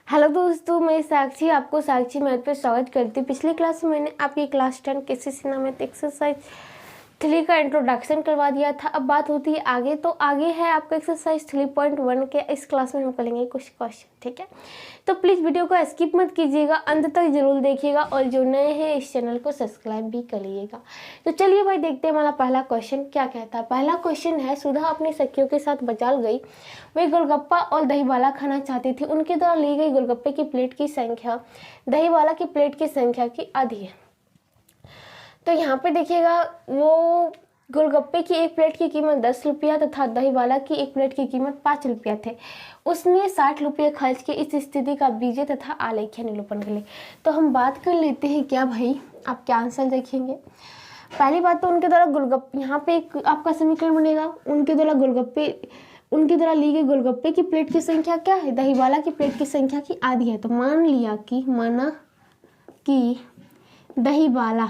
Hello दोस्तों, मैं साक्षी आपको साक्षी मैथ पे स्वागत करती हूँ। पिछली क्लास में मैंने आपकी क्लास 10 केसीसी नामक एक्सरसाइज 3 का इंट्रोडक्शन करवा दिया था। अब बात होती है आगे, तो आगे है आपका एक्सरसाइज 3.1 के। इस क्लास में हम करेंगे कुछ क्वेश्चन, ठीक है। तो प्लीज़ वीडियो को स्किप मत कीजिएगा, अंत तक जरूर देखिएगा और जो नए हैं इस चैनल को सब्सक्राइब भी कर लीजिएगा। तो चलिए भाई देखते हैं हमारा पहला क्वेश्चन क्या कहता है। पहला क्वेश्चन है, सुधा अपनी सखियों के साथ बाजार गई। वे गोलगप्पा और दही वाला खाना चाहती थी। उनके द्वारा ली गई गोलगप्पे की प्लेट की संख्या दही वाला की प्लेट की संख्या की आधी है। तो यहाँ पे देखिएगा, वो गोलगप्पे की एक प्लेट की कीमत 10 रुपया तथा दही वाला की एक प्लेट की कीमत 5 रुपया थे। उसने 60 रुपये खर्च किए। इस स्थिति का बीजे तथा आलेख्य निरूपण कर ले। तो हम बात कर लेते हैं क्या भाई, आप क्या आंसर देखेंगे। पहली बात तो उनके द्वारा गोलगप्पे, यहाँ पे एक आपका समीकरण बनेगा। उनके द्वारा ली गई गोलगप्पे की प्लेट की संख्या क्या है, दही वाला की प्लेट की संख्या की आधी है। तो माना कि दही वाला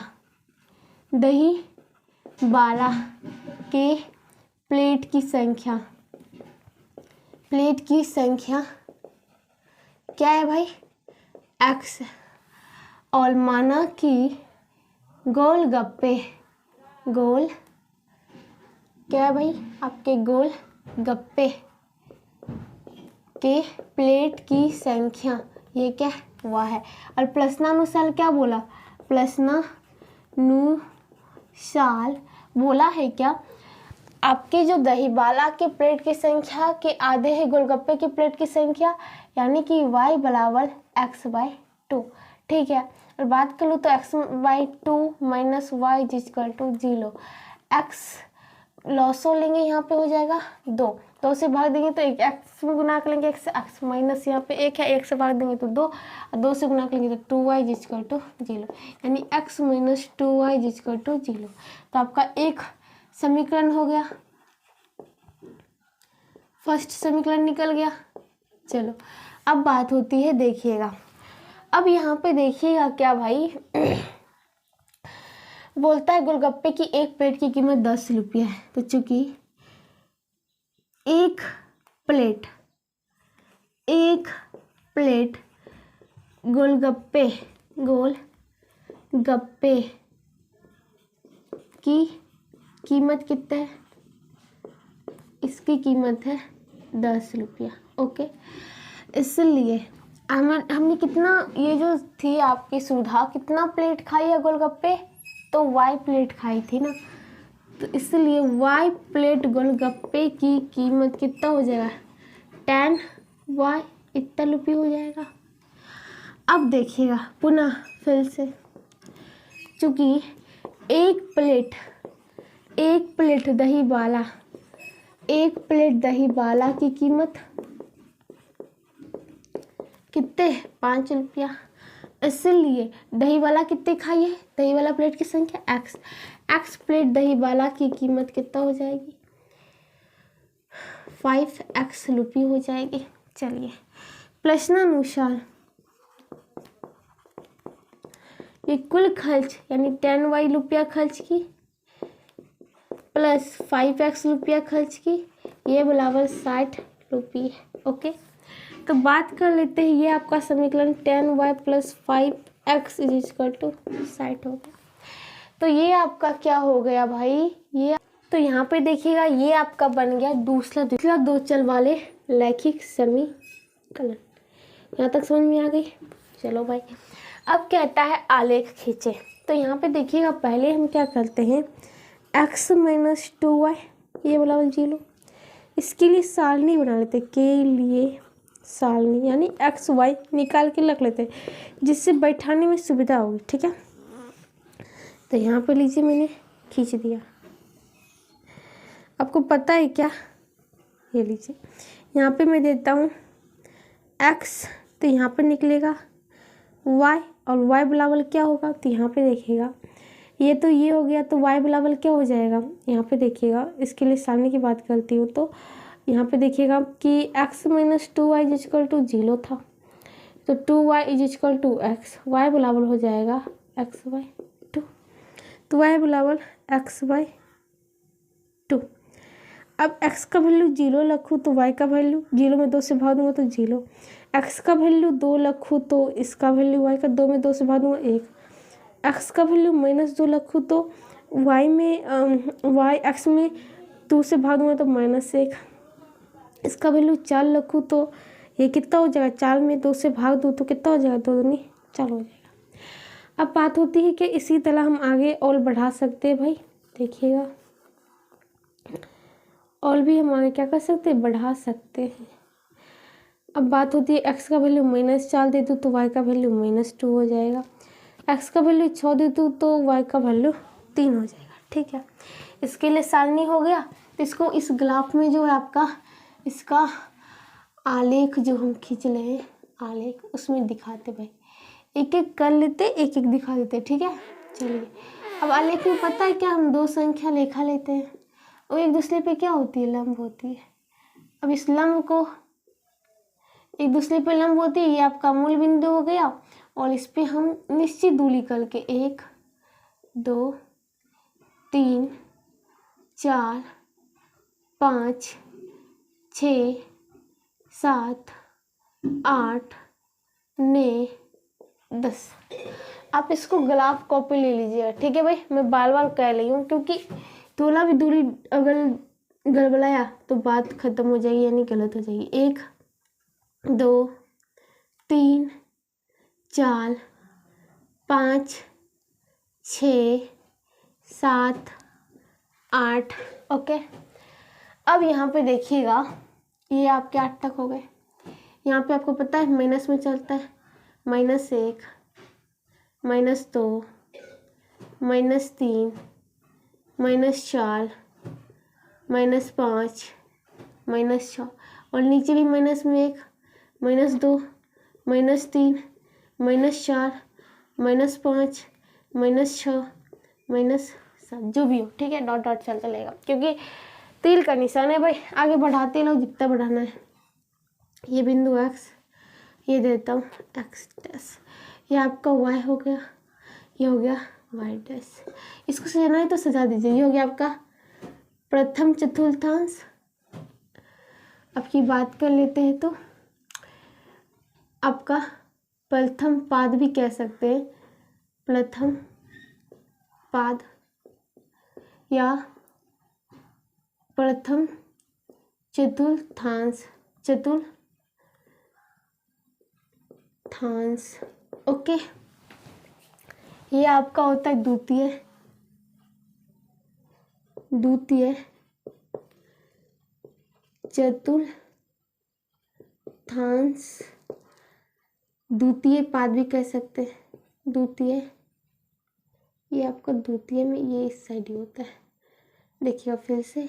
के प्लेट की संख्या क्या है भाई, x। और माना कि गोलगप्पे क्या है भाई, आपके गोलगप्पे के प्लेट की संख्या ये क्या हुआ है। और प्रश्नानुसार क्या बोला, प्रश्नानुसार बोला है क्या, आपके जो दही वाला के प्लेट की संख्या के आधे है गोलगप्पे की प्लेट की संख्या, यानी कि y बराबर x/2, ठीक है। और बात करूँ तो x/2 minus Y equal to 0। x लॉसो लेंगे, यहाँ पे हो जाएगा 2 से भाग देंगे तो एक x में गुना कर लेंगे, x माइनस यहाँ पे 1 है, 1 से भाग देंगे तो 2 और 2 से गुना कर लेंगे तो 2y इक्वल टू 0, यानी x minus 2y equal to 0। तो आपका एक समीकरण हो गया, फर्स्ट समीकरण निकल गया। चलो अब बात होती है, देखिएगा अब यहाँ पे देखिएगा क्या भाई बोलता है गोलगप्पे की एक प्लेट की कीमत 10 रुपया है। तो चूंकि एक प्लेट गोलगप्पे की कीमत कितना है, इसकी कीमत है 10 रुपया, ओके। इसलिए हमने कितना, ये जो थी आपकी सुधा कितना प्लेट खाई है गोलगप्पे, तो y प्लेट खाई थी ना। तो इसलिए y प्लेट गोलगप्पे की कीमत कितना हो जाएगा, 10y इतना रुपये हो जाएगा। अब देखिएगा पुनः फिर से, चूंकि एक प्लेट दही वाला की कीमत कितने, 5 रुपया। इसलिए दही वाला कितने खाई है, दही वाला प्लेट की संख्या x प्लेट दही वाला की कीमत कितना हो जाएगी, 5x रुपये हो जाएगी। चलिए प्रश्नानुसार ये कुल खर्च यानी 10y रुपया खर्च की प्लस 5x रुपया खर्च की, ये बराबर 60 रुपये, ओके। तो बात कर लेते हैं, ये आपका समीकरण 10y plus 5x equal to 60 हो गया। तो ये आपका क्या हो गया भाई, ये तो यहाँ पे देखिएगा ये आपका बन गया दूसरा दो चल वाले रैखिक समीकरण। यहाँ तक समझ में आ गई। चलो भाई अब कहता है आलेख खींचे। तो यहाँ पे देखिएगा पहले हम क्या करते हैं, x माइनस 2y ये बराबर 0, इसके लिए सारणी बना लेते, के लिए सारणी यानी x y निकाल के रख लेते जिससे बैठाने में सुविधा होगी, ठीक है। तो यहाँ पे लीजिए मैंने खींच दिया, आपको पता है क्या, ये लीजिए यहाँ पे मैं देता हूँ x, तो यहाँ पे निकलेगा y और y बराबर क्या होगा, तो यहाँ पे देखिएगा ये तो ये हो गया, तो y बराबर क्या हो जाएगा, यहाँ पे देखिएगा इसके लिए सामने की बात करती हूँ तो यहाँ पे देखिएगा कि x minus 2y equal to 0 था, तो 2y equal to x, y बराबर हो जाएगा x/2, तो y बराबर x/2। अब x का वैल्यू 0 रखूँ तो y का वैल्यू 0 में 2 से भाग दूंगा तो 0, एक्स का वैल्यू 2 रखूँ तो इसका वैल्यू वाई का 2 में 2 से भाग दूँगा 1। एक्स का वैल्यू -2 रखूँ तो वाई एक्स में 2 से भाग दूँगा तो -1। इसका वैल्यू 4 रखूँ तो ये कितना हो जाएगा, 4 में 2 से भाग दूँ तो कितना हो जाएगा, 2 दूनी 4 हो जाएगा। अब बात होती है कि इसी तरह हम आगे और बढ़ा सकते हैं भाई, देखिएगा और भी हम आगे क्या कर सकते हैं, बढ़ा सकते हैं। अब बात होती है एक्स का वैल्यू -4 दे दूँ तो वाई का वैल्यू -2 हो जाएगा। एक्स का वैल्यू 6 दे दूँ तो वाई का वैल्यू 3 हो जाएगा। ठीक है, इसके लिए सारणी हो गया। तो इसको इस ग्राफ में जो है आपका इसका आलेख जो हम खींच रहे हैं, आलेख उसमें दिखाते भाई, एक एक कर लेते, एक एक दिखा देते। ठीक है, चलिए अब आलेख में पता है क्या, हम 2 संख्या लेखा लेते हैं और एक दूसरे पे क्या होती है, लंब होती है। अब इस लंब को एक दूसरे पे लंब होती है, ये आपका मूल बिंदु हो गया और इस पे हम निश्चित दूरी करके 1 2 3 4 5 6 7 8 9 10। आप इसको ग्राफ कॉपी ले लीजिएगा। ठीक है भाई, मैं बार बार कह रही हूँ क्योंकि थोड़ा भी दूरी अगर गड़बड़ाया तो बात खत्म हो जाएगी, यानी गलत हो जाएगी। 1 2 3 4 5 6 7 8। ओके, अब यहाँ पे देखिएगा, ये आपके 8 तक हो गए। यहाँ पे आपको पता है माइनस में चलता है, -1 -2 -3 -4 -5 -6 और नीचे भी माइनस में 1 -2 -3 -4 -5 -6 -7 जो भी हो। ठीक है, डॉट डॉट चलता रहेगा क्योंकि तिल का निशान है भाई, आगे बढ़ाते रहो जितना बढ़ाना है। ये बिंदु x, ये देता हूँ x डैश, ये आपका y हो गया, ये हो गया y डैश। इसको सजाना है तो सजा दीजिए। ये हो गया आपका प्रथम चतुर्थांश। अब की बात कर लेते हैं तो आपका प्रथम पाद भी कह सकते हैं, प्रथम पाद या प्रथम चतुर्थांश, ओके। ये आपका होता है द्वितीय चतुर्थांश, द्वितीय पाद भी कह सकते हैं, द्वितीय। ये आपका द्वितीय में ये इस साइड ही होता है। देखिए फिर से,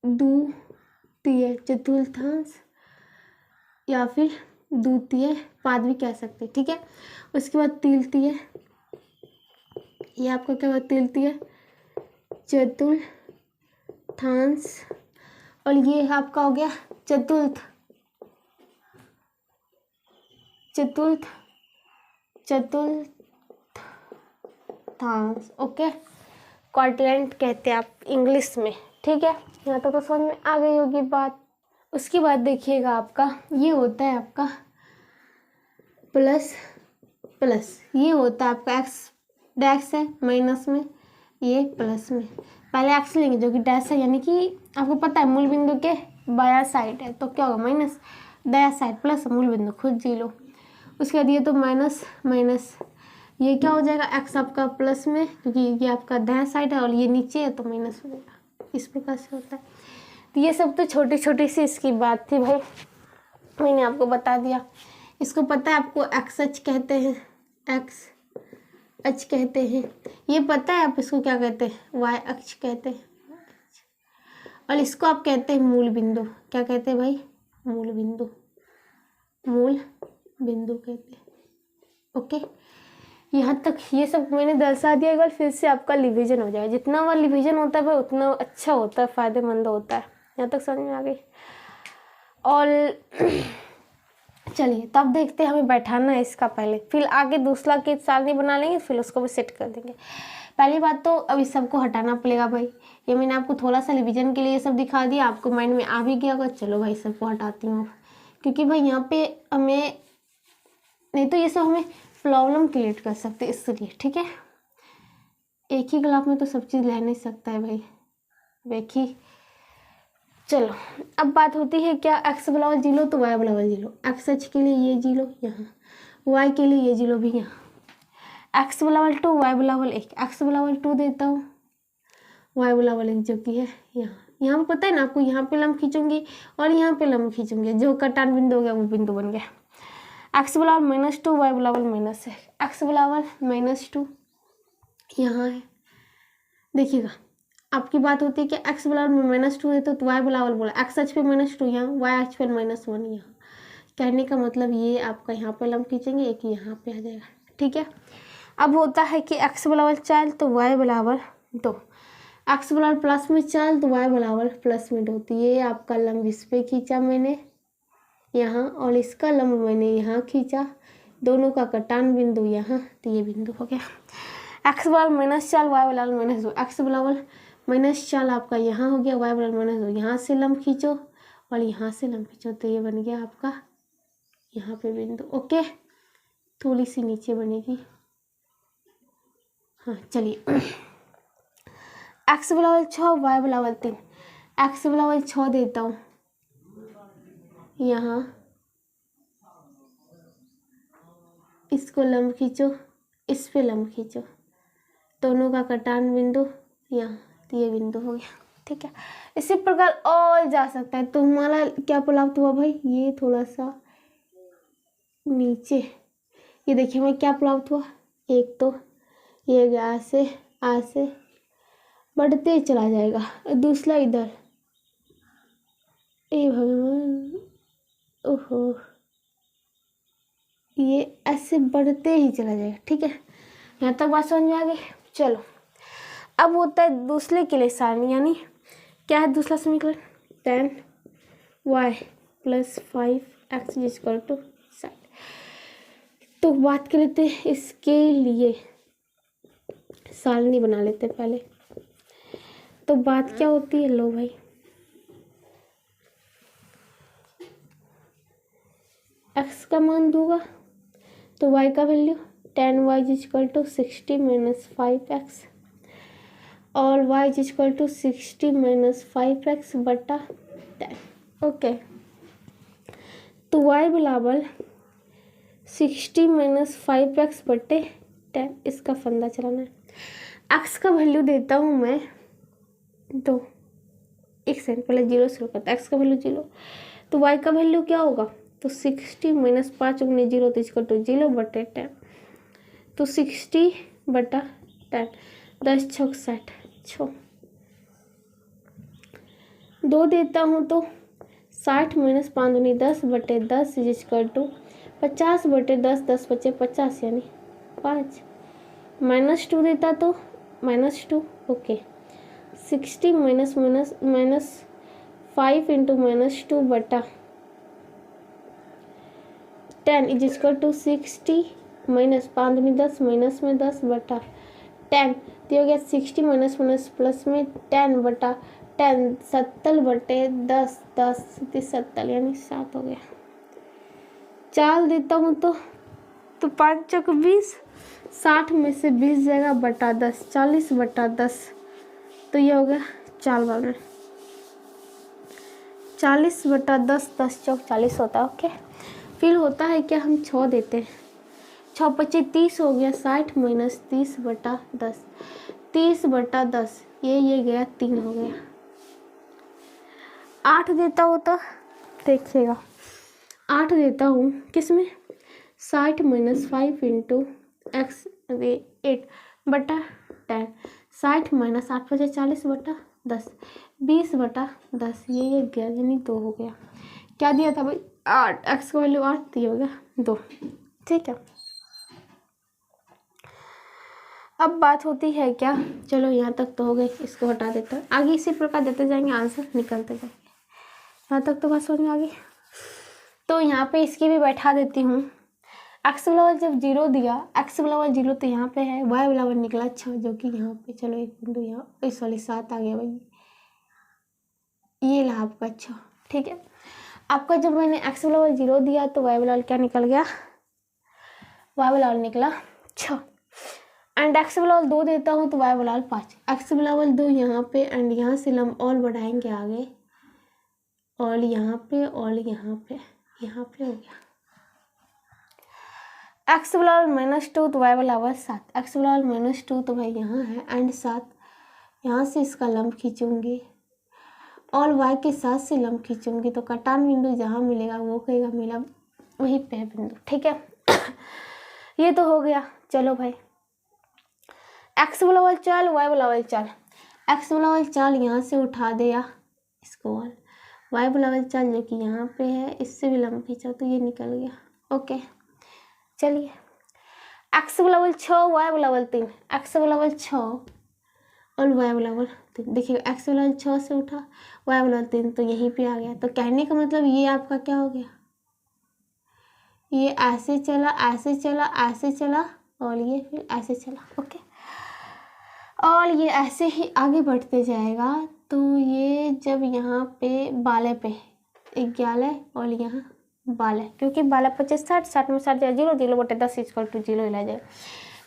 द्वितीय चतुर्थांश या फिर द्वितीय पाद भी कह सकते हैं। ठीक है, उसके बाद तृतीय, ये आपका क्या हुआ, तृतीय चतुर्थांश और ये आपका हो गया चतुर्थांश। ओके, क्वाड्रेंट कहते हैं आप इंग्लिश में। ठीक है, यहाँ तक तो समझ में आ गई होगी बात। उसके बाद देखिएगा आपका ये होता है आपका प्लस, ये होता है आपका एक्स डैश है माइनस में, ये प्लस में। पहले एक्स लेंगे जो कि डैश है, यानी कि आपको पता है मूल बिंदु के बाया साइड है तो क्या होगा, माइनस, दाया साइड प्लस, मूल बिंदु खुद जी लो। उसके बाद ये तो माइनस, ये क्या हो जाएगा, एक्स आपका प्लस में क्योंकि ये आपका दाया साइड है और ये नीचे है तो माइनस हो जाएगा। इस प्रकार से होता है। तो ये सब तो छोटी छोटी सी इसकी बात थी भाई, मैंने आपको बता दिया। इसको पता है आपको एक्स अक्ष कहते हैं, ये पता है आप इसको क्या कहते हैं, वाई अक्ष कहते हैं। और इसको आप कहते हैं मूल बिंदु। क्या कहते हैं भाई, मूल बिंदु कहते हैं। ओके, यहाँ तक ये सब मैंने दर्शा दिया। एक बार फिर से आपका रिवीजन हो जाएगा। जितना बार रिवीजन होता है भाई उतना अच्छा होता है, फायदेमंद होता है। यहाँ तक समझ में आ गई। और चलिए तब देखते हैं, हमें बैठाना है इसका पहले, फिर आगे दूसरा के सारणी बना लेंगे, फिर उसको भी सेट कर देंगे। पहली बात तो अब इस सबको हटाना पड़ेगा भाई। ये मैंने आपको थोड़ा सा रिवीजन के लिए ये सब दिखा दिया, आपको माइंड में आ भी गया होगा। चलो भाई सबको हटाती हूँ, क्योंकि भाई यहाँ पे हमें नहीं तो ये सब हमें प्रॉब्लम क्रिएट कर सकते हैं, इसलिए ठीक है। एक ही ग्राफ में तो सब चीज़ रह नहीं सकता है भाई, देखिए। चलो अब बात होती है क्या, एक्स बराबर 0 तो वाई बराबर 0, एक्स एच के लिए ये 0 यहाँ, वाई के लिए ये 0 भी यहाँ। एक्स बराबर 2 वाई बराबर 1, एक्स बराबर 2 देता हूँ, वाई बराबर 1 जो कि है यहाँ। यहाँ पे पता है ना आपको, यहाँ पे लंब खींचूंगी और यहाँ पे लंब खींचूंगी, जो कटान बिंदु हो गया वो बिंदु बन गया। एक्स बराबर -2 वाई बराबर -1, एक्स बराबर -2 यहाँ है। देखिएगा आपकी बात होती है कि एक्स बराबर -2 है तो वाई बराबर बोला, एक्स एच पे -2 यहाँ, वाई एच पे -1 यहाँ। कहने का मतलब ये आपका यहाँ पे लंब खींचेंगे, एक यहाँ पे आ जाएगा, ठीक है। अब होता है कि एक्स बराबर 4 तो वाई बराबर 2, एक्स बराबर प्लस में 4 तो वाई बराबर प्लस में 2। तो ये आपका लंब इस पे खींचा मैंने यहाँ, और इसका लंब मैंने यहाँ खींचा, दोनों का कटान बिंदु यहाँ, तो ये बिंदु हो गया। एक्स बराबर -4 वाई बराबर -2, एक्स बराबर -4 आपका यहाँ हो गया, वाई बराबर -2, यहाँ से लंब खींचो और यहाँ से लंब खींचो, तो ये बन गया आपका यहाँ पे बिंदु। ओके, थोड़ी सी नीचे बनेगी, हाँ चलिए। एक्स बराबर 6 वाई बराबर 3, एक्स बराबर 6 देता हूँ यहाँ, इसको लंब खींचो, इस पे लंब खींचो, दोनों का कटान बिंदु यहाँ, तो ये बिंदु हो गया, ठीक है। इसी प्रकार और जा सकता है। तो हमारा क्या प्राप्त हुआ भाई, ये थोड़ा सा नीचे, ये देखिए हमें क्या प्राप्त हुआ, एक तो ये गया ऐसे बढ़ते चला जाएगा, दूसरा इधर, ए भगवान, ओहो, ये ऐसे बढ़ते ही चला जाएगा, ठीक है। यहाँ तक बात समझ में आ गई। चलो अब होता है दूसरे के लिए सारणी, यानी क्या है दूसरा समीकरण, 10y + 5x = 60। तो बात कर लेते हैं इसके लिए, सारणी बना लेते हैं पहले। तो बात क्या होती है, लो भाई, x का मान दूंगा तो y का वैल्यू 10y = 60 - 5x, और y = 60 - 5x बटा 10। ओके, तो y बराबर 60 - 5x बटे 10, इसका फंदा चलाना है। x का वैल्यू देता हूँ मैं 2, एक सेकंड पहले 0 शुरू करता है, x का वैल्यू 0, तो y का वैल्यू क्या होगा, तो 60 - 5 × 0 तो 0 बटे 10, तो 60 बटा 10, 10 छक 60, 6 2 देता हूँ तो 60 - 5 × 10 बटे 10 = 50 बटे 10, 10 बचे 50 यानी 5, -2 देता तो -2, ओके, 60 - 5 × -2 बटा 10 = 60 - 5 × 10 माइनस में 10 बटा 10, तो हो गया 60 - प्लस में 10 बटा 10, 70 बटे 10, 10 70 यानी 7 हो गया। 4 देता हूँ तो 5 चक 20, 60 में से 20 जाएगा बटा 10, 40 बटा 10, तो ये हो गया 4 बार 40 बटा 10, 10 चौक 40 होता है। ओके, फिर होता है क्या, हम 6 देते हैं, 6 25 30 हो गया, 60 - 30 बटा 10, 30 बटा 10, ये गया 3 हो गया। 8 देता हो तो देखिएगा, 8 देता हूँ किस में, 60 - 5 × x 8 बटा 10, 60 - 8 बचे 40 बटा 10, 20 बटा 10, ये गया यानी 2 हो गया। क्या दिया था भाई, 8, x का वैल्यू 8, तो ये हो गया 2, ठीक है। अब बात होती है क्या, चलो यहाँ तक तो हो गई, इसको हटा देता हूँ, आगे इसी प्रकार देते जाएंगे, आंसर निकलते जाएंगे। यहाँ तक तो बात समझ में आ गई। तो यहाँ पे इसकी भी बैठा देती हूँ, एक्स बराबर जब 0 दिया, एक्स बराबर 0 तो यहाँ पे है, वाई बराबर निकला 6 जो कि यहाँ पे, चलो एक बिंदु यहाँ, सॉरी 7 आ गया भाई, ये रहा आपका 6। ठीक है, आपका जब मैंने एक्स बराबर 0 दिया तो वाई बराबर क्या निकल गया, वाई बराबर निकला 6। एंड एक्स बराबर 2 देता हूँ तो वाई बराबर 5। एक्स बराबर 2 यहाँ पे, एंड यहाँ से हम और बढ़ाएंगे आगे, और यहाँ पे और यहाँ पे हो गया। एक्स बराबर -2 तो वाई बराबर 7। एक्स बराबर -2 तो भाई यहाँ है, एंड 7 यहाँ से इसका लंब खींचूंगी और y के साथ से लंब खींचूंगी, तो कटान बिंदु जहाँ मिलेगा वो कहेगा मेरा वही पे बिंदु। ठीक है ये तो हो गया। चलो भाई, x बराबर 4, y बराबर 4। x बराबर 4 यहाँ से उठा दिया इसको, और y बराबर 4 जो कि यहाँ पे है, इससे भी लंब खींचा तो ये निकल गया। ओके चलिए, x बराबर 6, y बराबर 3। x बराबर 6 और y बराबर 3, देखिएगा x बराबर 6 से उठा, y बराबर 3 तो यहीं पे आ गया। तो कहने का मतलब ये आपका क्या हो गया, ये ऐसे चला, ऐसे चला, ऐसे चला, और ये फिर ऐसे चला। ओके, और ये ऐसे ही आगे बढ़ते जाएगा। तो ये जब यहाँ पे बाले पे 11 और यहाँ बाले, क्योंकि बाला 25 60, 60 में 60 जाए 0, 0/10 = 0 हिला जाए,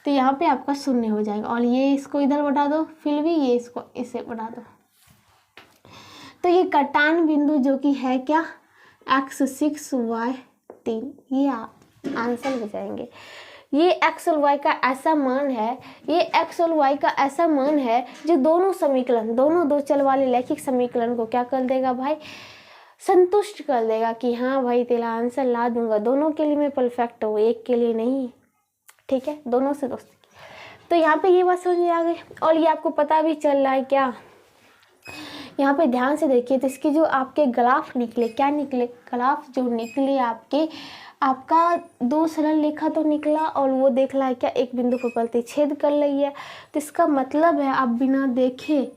तो यहाँ पे आपका 0 हो जाएगा। और ये इसको इधर बढ़ा दो, फिर भी ये इसको इसे बढ़ा दो, तो ये कटान बिंदु जो कि है क्या, x6 y 3, ये आंसर हो जाएंगे। ये x और y का ऐसा मान है, ये x और y का ऐसा मान है जो दोनों समीकरण, दोनों दो चल वाले रैखिक समीकरण को क्या कर देगा भाई, संतुष्ट कर देगा कि हाँ भाई तेरा आंसर ला दूंगा। दोनों के लिए मैं परफेक्ट हूँ, एक के लिए नहीं। ठीक है, दोनों से दोस्ती। तो यहाँ पे ये बात समझ में आ गई, और ये आपको पता भी चल रहा है क्या, यहाँ पे ध्यान से देखिए तो इसके जो आपके ग्राफ निकले, क्या निकले, ग्राफ जो निकले आपके, आपका 2 सरल रेखा तो निकला, और वो देख रहा है क्या, एक बिंदु पर प्रतिच्छेद कर रही है। तो इसका मतलब है आप बिना देखे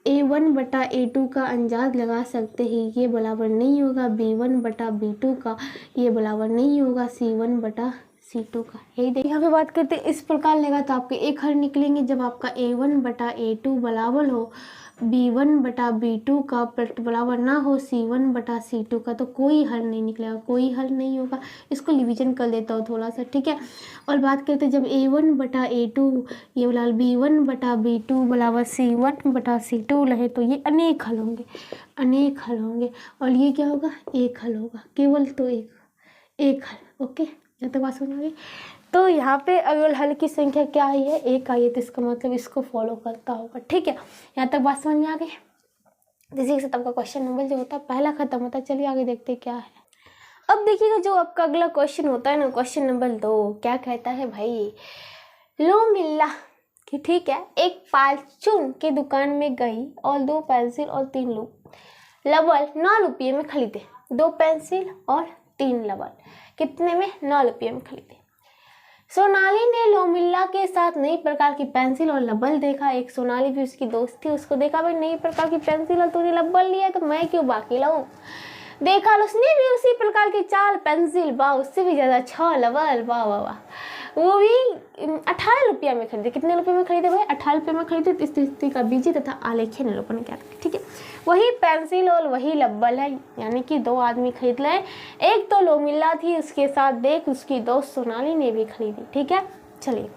a1/a2 का अंदाज लगा सकते हैं, ये बराबर नहीं होगा b1/b2 का, ये बराबर नहीं होगा c1/c2 का। यही देखिए, यहाँ पे बात करते हैं इस प्रकार लेगा तो आपके एक हल निकलेंगे जब आपका a1/a2 बराबर हो b1/b2 का, बराबर ना हो c1/c2 का, तो कोई हल नहीं निकलेगा, कोई हल नहीं होगा। इसको रिवीजन कर देता हूँ थोड़ा सा। ठीक है, और बात करते हैं जब a1/a2 ये बराबर b1/b2 बराबर c1/c2 रहे, तो ये अनेक हल होंगे, अनेक हल होंगे, और ये क्या होगा, एक हल होगा, केवल तो एक हल। ओके, यहाँ तक बात समझ आ गई। तो यहाँ पे अगर हल की संख्या क्या आई है, एक आई है, तो इसका मतलब इसको फॉलो करता होगा। ठीक है, यहाँ तक बात समझ में आ गई। जैसे कि आपका क्वेश्चन नंबर जो होता है पहला खत्म होता है। चलिए आगे देखते क्या है। अब देखिएगा जो आपका अगला क्वेश्चन होता है ना, क्वेश्चन नंबर 2 क्या कहता है भाई, लो मिल्ला कि ठीक है, एक पालचून की दुकान में गई और 2 पेंसिल और 3 रबड़ 9 रुपये में खरीदे। 2 पेंसिल और 3 रबड़ कितने में, 9 रुपये में खरीदे। सोनाली ने लोमिल्ला के साथ नई प्रकार की पेंसिल और रबड़ देखा। एक सोनाली भी उसकी दोस्त थी, उसको देखा भाई नई प्रकार की पेंसिल और तूने रबड़ लिया तो मैं क्यों बाकी लाऊं। देखा उसने भी उसी प्रकार की 4 पेंसिल, वाह उससे भी ज़्यादा 6 रबड़, वाह वाह वाह, वो भी 18 रुपया में खरीदे। कितने रुपये में खरीदे भाई, 18 रुपये में खरीदे। इस स्थिति का बीजी तथा आलेखीय निरूपण क्या था। ठीक है, वही पेंसिल और वही रबड़ है, यानी कि 2 आदमी खरीद रहे। एक तो लोमिल्ला थी, उसके साथ देख उसकी दोस्त सोनाली ने भी खरीदी। ठीक है, चलिए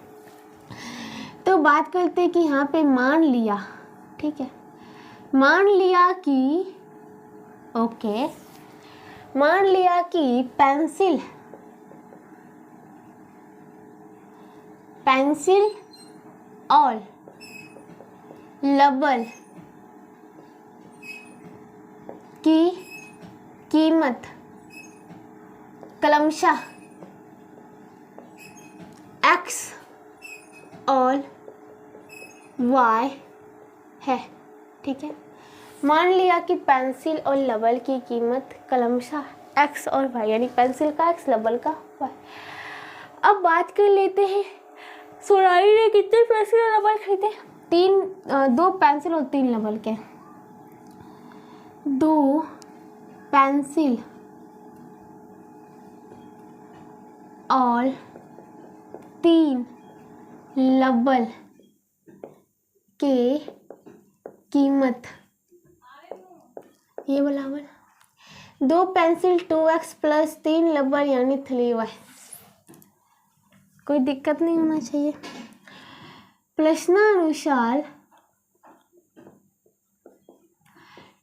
तो बात करते हैं कि यहाँ पे मान लिया, ठीक है, मान लिया कि ओके, मान लिया कि पेंसिल और रबड़ की कीमत क्रमशः x और y है। ठीक है, मान लिया कि पेंसिल और रबड़ की कीमत क्रमशः x और y, यानी पेंसिल का x, रबड़ का y। अब बात कर लेते हैं सोनाली ने कितने पेंसिल और रबड़ खरीदे। 2 पेंसिल और 3 रबड़ के, 2 पेंसिल और 3 लबल के कीमत, ये बराबर 2 पेंसिल 2x प्लस 3 लबल यानी 3y। कोई दिक्कत नहीं होना चाहिए। प्रश्नानुसार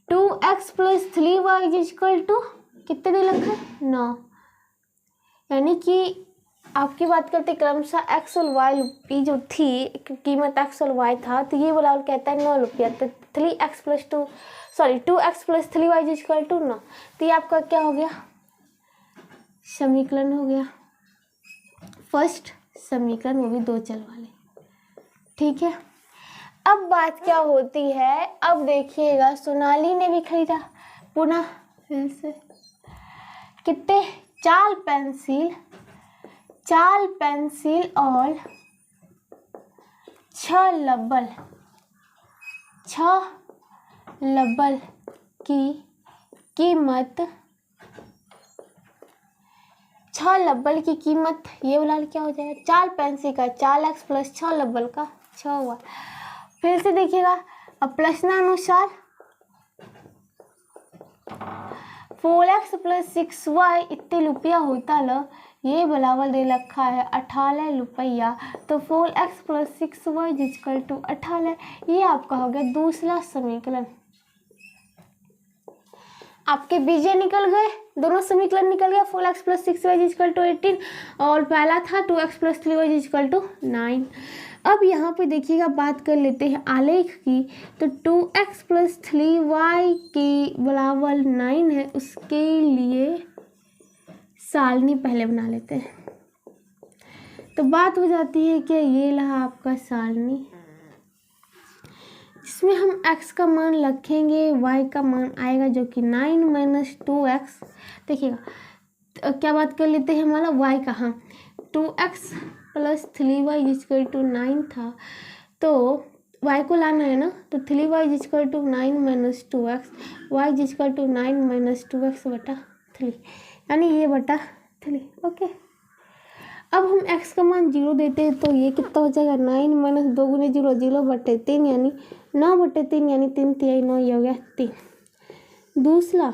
2x plus 3y equal to कितने दे रखा है 9, यानी कि आपकी बात करते क्रमशः x और y की जो थी कीमत x और y था, तो ये बोला कहता है 9 रुपया, तो 2x plus 3y equal to 9। तो ये आपका क्या हो गया, समीकरण हो गया, फर्स्ट समीकरण, वो भी 2 चल वाले। ठीक है, अब बात क्या होती है, अब देखिएगा सोनाली ने भी खरीदा पुनः फिर से कितने 4 पेंसिल और 6 लबल की कीमत, 6 लबल की कीमत, ये वाला क्या हो जाएगा 4 पेंसिल का 4x प्लस 6 लबल का 6y। फिर से देखिएगा, अब प्रश्नानुसार 4x प्लस 6y इतने रुपया होता ल, ये बराबर दे रखा है 18 रुपया, तो 4x plus 6y equal to 18। ये आपका हो गया दूसरा समीकरण। आपके बीजे निकल गए, दोनों समीकरण निकल गया, 4x plus 6y equal to 18 और पहला था 2x plus 3y equal to 9। अब यहाँ पे देखिएगा बात कर लेते हैं आलेख की, तो 2x प्लस 3y के बराबर 9 है, उसके लिए सारणी पहले बना लेते हैं। तो बात हो जाती है कि ये रहा आपका सारणी, इसमें हम x का मान रखेंगे, y का मान आएगा जो कि 9 माइनस 2x। देखिएगा क्या बात कर लेते हैं, हमारा y कहाँ 2x plus 3y equal to 9 था, तो y को लाना है ना, तो 3y equal to 9 minus 2x, y equal to 9 minus 2x बटा 3, यानी ये बटा 3। ओके, अब हम x का मान 0 देते हैं, तो ये कितना हो जाएगा 9 माइनस 2 गुने 0 0 बटे 3 यानी 9 बटे 3 यानी 3 3 9, ये हो गया 3। दूसरा,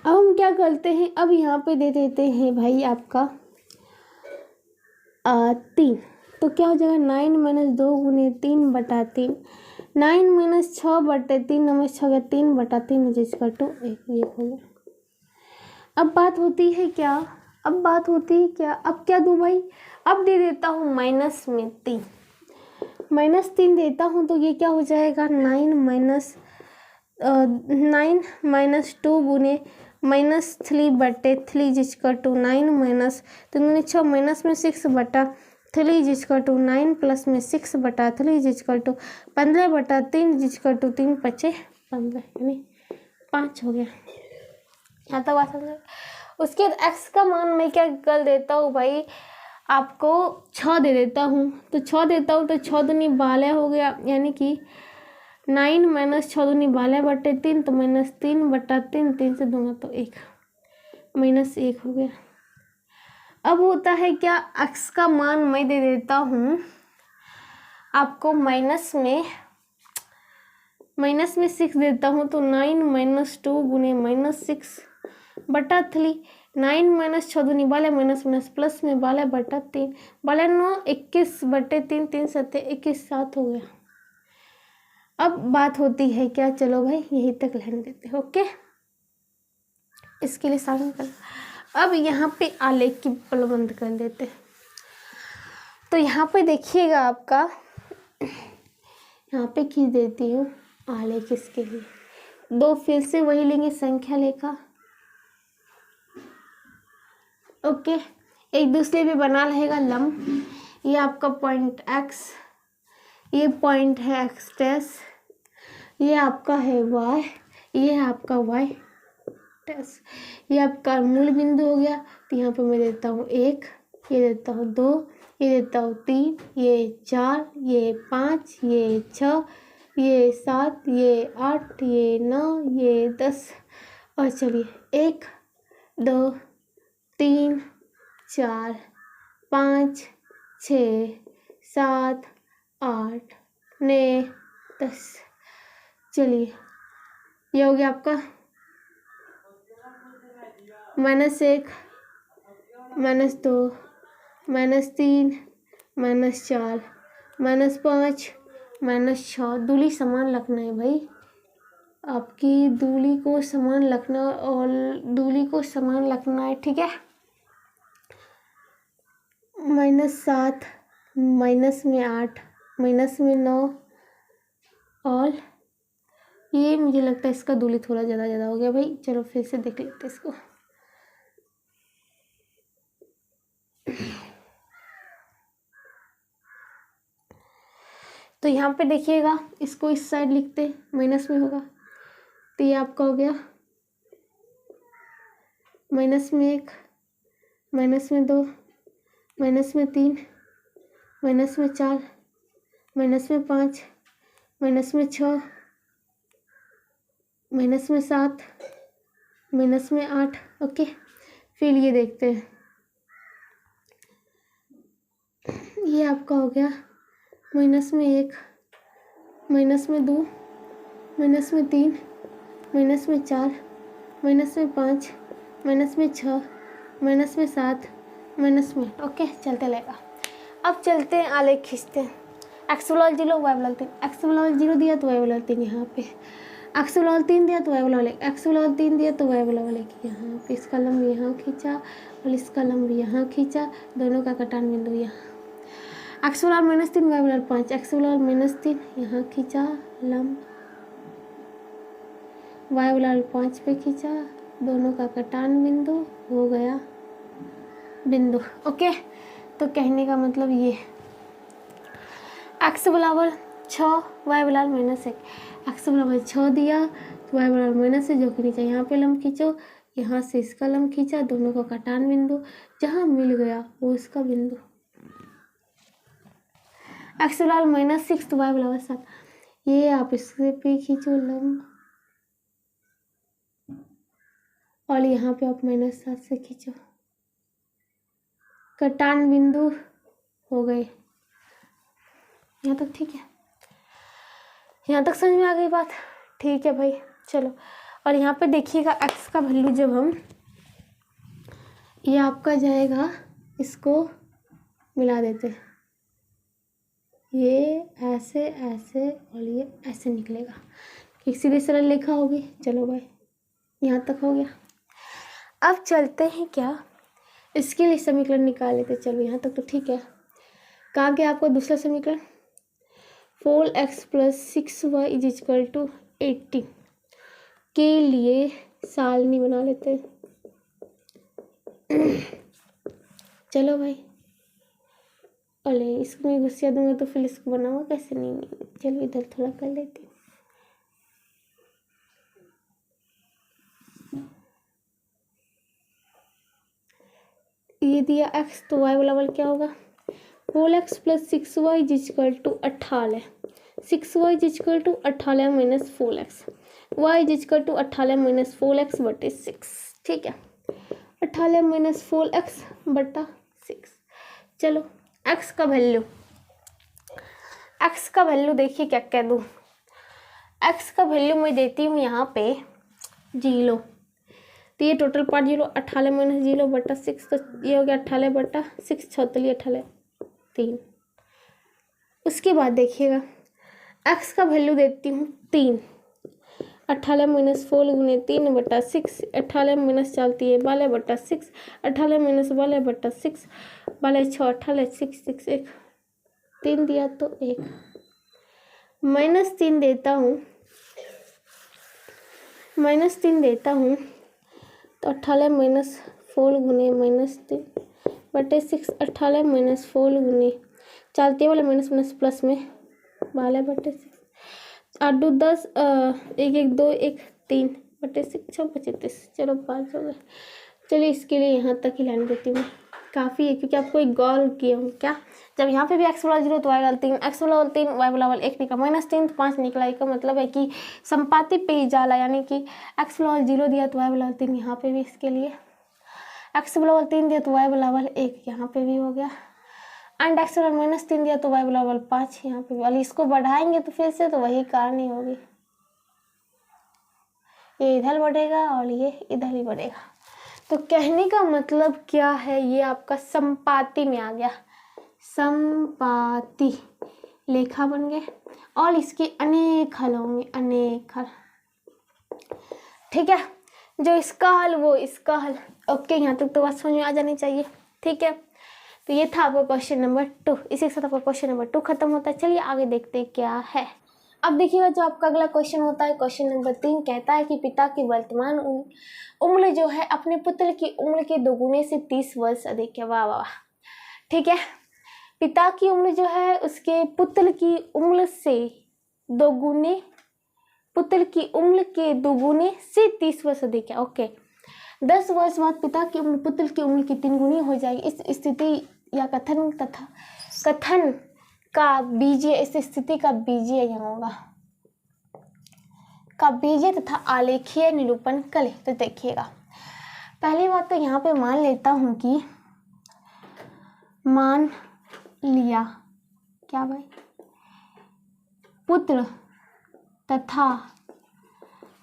अब हम क्या करते हैं, अब यहाँ पे दे देते हैं भाई आपका 3, तो क्या हो जाएगा 9 माइनस 2 गुने 3 बटा 3, 9 माइनस 6 बटे 3 नमस 6 गया 3 बटा 3 इक्वल टू 1, ये हो गया। अब बात होती है क्या, अब क्या दूँ भाई, अब दे देता हूँ माइनस में 3, -3 देता हूँ, तो ये क्या हो जाएगा 9 माइनस 2 गुने -3 बटे 3 इक्वल टू 9 माइनस 3 6 माइनस में 6 बटा 3 इक्वल टू 9 प्लस में 6 बटा 3 इक्वल टू 15 बटा 3 इक्वल टू 3 5 15 यानी 5 हो गया। यहाँ तक बात समझ। उसके बाद x का मान मैं क्या कर देता हूँ भाई, आपको 6 दे देता हूँ, तो 6 देता हूँ तो 6 दूनी 12 हो गया, यानी कि 9 माइनस 6 दूनी 12 बटे 3, तो -3 बटा 3, 3 से दूंगा तो 1 -1 हो गया। अब होता है क्या, x का मान मैं दे देता हूँ आपको माइनस में 6 देता हूँ, तो 9 माइनस 2 गुने -6 बटा 3, 9 माइनस 6 दूनी 12 माइनस माइनस प्लस में 12 बटा 3, 12 9 21 बटे 3, 3 7 21 7 हो गया। अब बात होती है क्या, चलो भाई यहीं तक रहने देते हैं। ओके, इसके लिए साधन कर। अब यहाँ पे आलेख की प्रबंध कर देते हैं। तो यहाँ पे देखिएगा आपका, यहाँ पे खींच देती हूँ आलेख इसके लिए, 2 फिर से वही लेंगे संख्या लेखा। ओके, एक दूसरे पे बना रहेगा लंब, ये आपका पॉइंट x, ये पॉइंट है x डैश, ये आपका है y, ये है आपका y डैश, ये आपका मूल बिंदु हो गया। तो यहाँ पे मैं देता हूँ 1, ये देता हूँ 2, ये देता हूँ 3, ये 4, ये 5, ये 6, ये 7, ये 8, ये 9, ये 10, और चलिए 1 2 3 4 5 6 7 8 9 10। चलिए ये हो गया आपका -1 -2 -3 -4 -5 -6। दूली समान रखना है भाई, आपकी दूली को समान रखना और दूली को समान रखना है, ठीक है। -7 -8 -9 और ये मुझे लगता है इसका दूली थोड़ा ज़्यादा हो गया भाई। चलो फिर से देख लेते हैं इसको। तो यहाँ पे देखिएगा, इसको इस साइड लिखते माइनस में होगा, तो ये आपका हो गया -1 -2 -3 -4 -5 -6 -7 -8। ओके, फिर ये देखते हैं, ये आपका हो गया -1 -2 -3 -4 -5 -6 -7 ओके, चलते रहेगा। अब चलते हैं आलेख खींचते हैं। एक्स बराबर 0 वाई बराबर 3, एक्स बराबर 0 दिया तो वाई बराबर 3 यहाँ पे, एक्स बराबर 3 दिया तो वाई बराबर 1, एक्स बराबर 3 दिया तो वाई बराबर 1 यहाँ पे। इसका लंब यहाँ खींचा और इसका लंब यहाँ खींचा, दोनों का कटान बिंदु यहाँ। एक्स बराबर -3 वाई बराबर 5, एक्स बराबर -3 यहाँ खींचा लंब, वाई बराबर 5 पे खींचा, दोनों का कटान बिंदु हो गया बिंदु। ओके, तो कहने का मतलब ये एक्स बराबर 6 वाई बराबर -1, एक्स बराबर 6 दिया तो वाई बराबर -1 जो कि नीचे यहाँ पे लंब खींचो, यहाँ से इसका लंब खींचा, दोनों का कटान बिंदु जहाँ मिल गया वो इसका बिंदु। एक्स बराबर -6 तो वाई बराबर 7, ये आप इससे पे खींचो लंब और यहाँ पे आप -7 से खींचो, कटान बिंदु हो गए। यहाँ तक ठीक है? यहाँ तक समझ में आ गई बात? ठीक है भाई, चलो। और यहाँ पे देखिएगा एक्स का वैल्यू जब हम, ये आपका जाएगा, इसको मिला देते, ये ऐसे ऐसे और ये ऐसे निकलेगा, एक सीधी सरल रेखा होगी। चलो भाई, यहाँ तक हो गया। अब चलते हैं क्या, इसके लिए समीकरण निकाल लेते। चलो यहाँ तक तो ठीक है। कहाँ गया आपको दूसरा समीकरण, 4x + 6y = 80 के लिए सारणी बना लेते हैं। चलो भाई, अरे इसको मैं घुसिया दूंगा तो फिर इसको बनाऊंगा कैसे? नहीं, चलो इधर थोड़ा कर लेते हैं। ये दिया x तो y बराबर क्या होगा, 4x + 6y = 18, 6y = 18 - 4x, y = 18 - 4x बटे 6। ठीक है, 18 - 4x बटा 6। चलो x का वैल्यू देखिए क्या कह दूँ। x का वैल्यू मैं देती हूँ यहाँ पे 0, तो ये टोटल पार्ट 0, 18 - 0 बटा 6, तो ये हो गया 18 बटा 6, 18 3। उसके बाद देखिएगा x का वैल्यू देती हूँ 3, 18 - 4 × 3 बटा 6, 18 - चलती है 12 बटा 6, 18 - 12 बटा 6, 12 6, 18 6 6 1, 3 दिया तो 1, -3 देता हूँ, -3 देता हूँ, तो 18 - 4 × -3 बटे 6, 18 - 4 × चलती वाले माइनस प्लस में 12 बटे 6, 8 2 10, 1 1 2 1 3 बटे 6 6 25। चलो 5 हो गए। चलिए इसके लिए यहाँ तक ही लाइन देती हूँ, काफ़ी है, क्योंकि आपको एक गौर किया हूँ क्या, जब यहाँ पे भी x बराबर 0 तो y बराबर 3, x बराबर 3 y बराबर 1 निकला, -3 तो 5 निकला। इसका मतलब है कि संपाति पे ही जाला, यानी कि x बराबर 0 दिया तो y बराबर 3, यहाँ पे भी इसके लिए x बराबर 3 दिया तो y बराबर 1 यहाँ पे भी हो गया, एंड x बराबर -3 दिया तो y बराबर 5 यहाँ पे भी। और इसको बढ़ाएंगे तो फिर से तो वही कहानी होगी, ये इधर बढ़ेगा और ये इधर ही बढ़ेगा। तो कहने का मतलब क्या है, ये आपका संपाती में आ गया, संपाती लेखा बन गए और इसके अनेक हल होंगे, अनेक हल। ठीक है, जो इसका हल वो इसका हल। ओके, यहाँ तक तो बात समझ में आ जानी चाहिए। ठीक है, तो ये था आपका क्वेश्चन नंबर 2। इसी के साथ आपका क्वेश्चन नंबर 2 खत्म होता है। चलिए आगे देखते हैं क्या है। अब देखिएगा जो आपका अगला क्वेश्चन होता है, क्वेश्चन नंबर 3 कहता है कि पिता की वर्तमान उम्र जो है अपने पुत्र की उम्र के दोगुने से 30 वर्ष अधिक है। वाह वाह, ठीक है। पिता की उम्र जो है उसके पुत्र की उम्र से दोगुने, पुत्र की उम्र के दोगुने से 30 वर्ष अधिक है। ओके, 10 वर्ष बाद पिता की उम्र पुत्र की उम्र की 3 गुनी हो जाएगी। इस स्थिति या कथन का बीजीय, इस स्थिति का बीजीय यहाँ होगा, का बीजीय तथा आलेखीय निरूपण करें। तो देखिएगा, पहली बात तो यहाँ पे मान लेता हूँ कि मान लिया क्या भाई, पुत्र तथा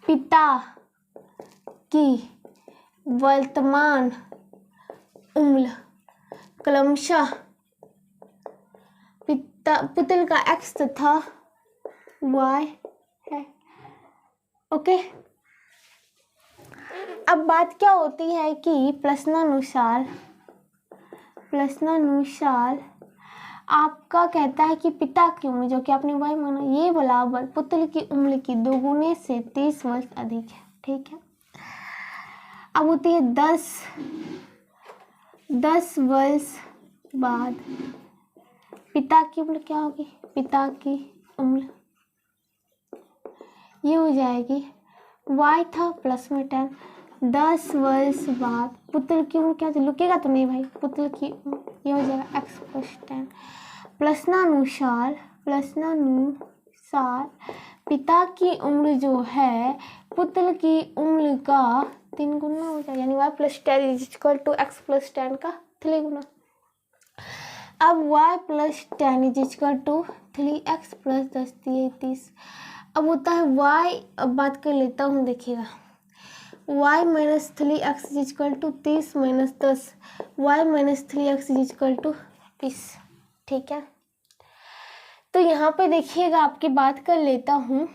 पिता की वर्तमान उम्र क्रमशः पुत्र का x तथा y है। ओके, अब बात क्या होती है कि प्रश्नानुसार आपका कहता है कि पिता की उम्र जो कि आपने y माना, ये बराबर पुत्र की उम्र की दोगुने से 30 वर्ष अधिक है। ठीक है, अब होती है 10 वर्ष बाद पिता की उम्र क्या होगी, पिता की उम्र ये हो जाएगी y था प्लस में 10, 10 वर्ष बाद पुत्र की उम्र क्या, लुकेगा तो नहीं भाई, पुत्र की उम्र ये हो जाएगा x प्लस 10। प्रश्नानुसार पिता की उम्र जो है पुत्र की उम्र का 3 गुना हो जाएगा, यानी y plus 10 is equal to x plus 10 का 3 गुना। अब y plus 10 is equal to 3x plus 10 दिए 30। अब होता है y, अब बात कर लेता हूँ, देखिएगा y minus 3x is equal to 30 minus 10, y minus 3x is equal to 20। ठीक है, तो यहाँ पे देखिएगा आपकी बात कर लेता हूँ,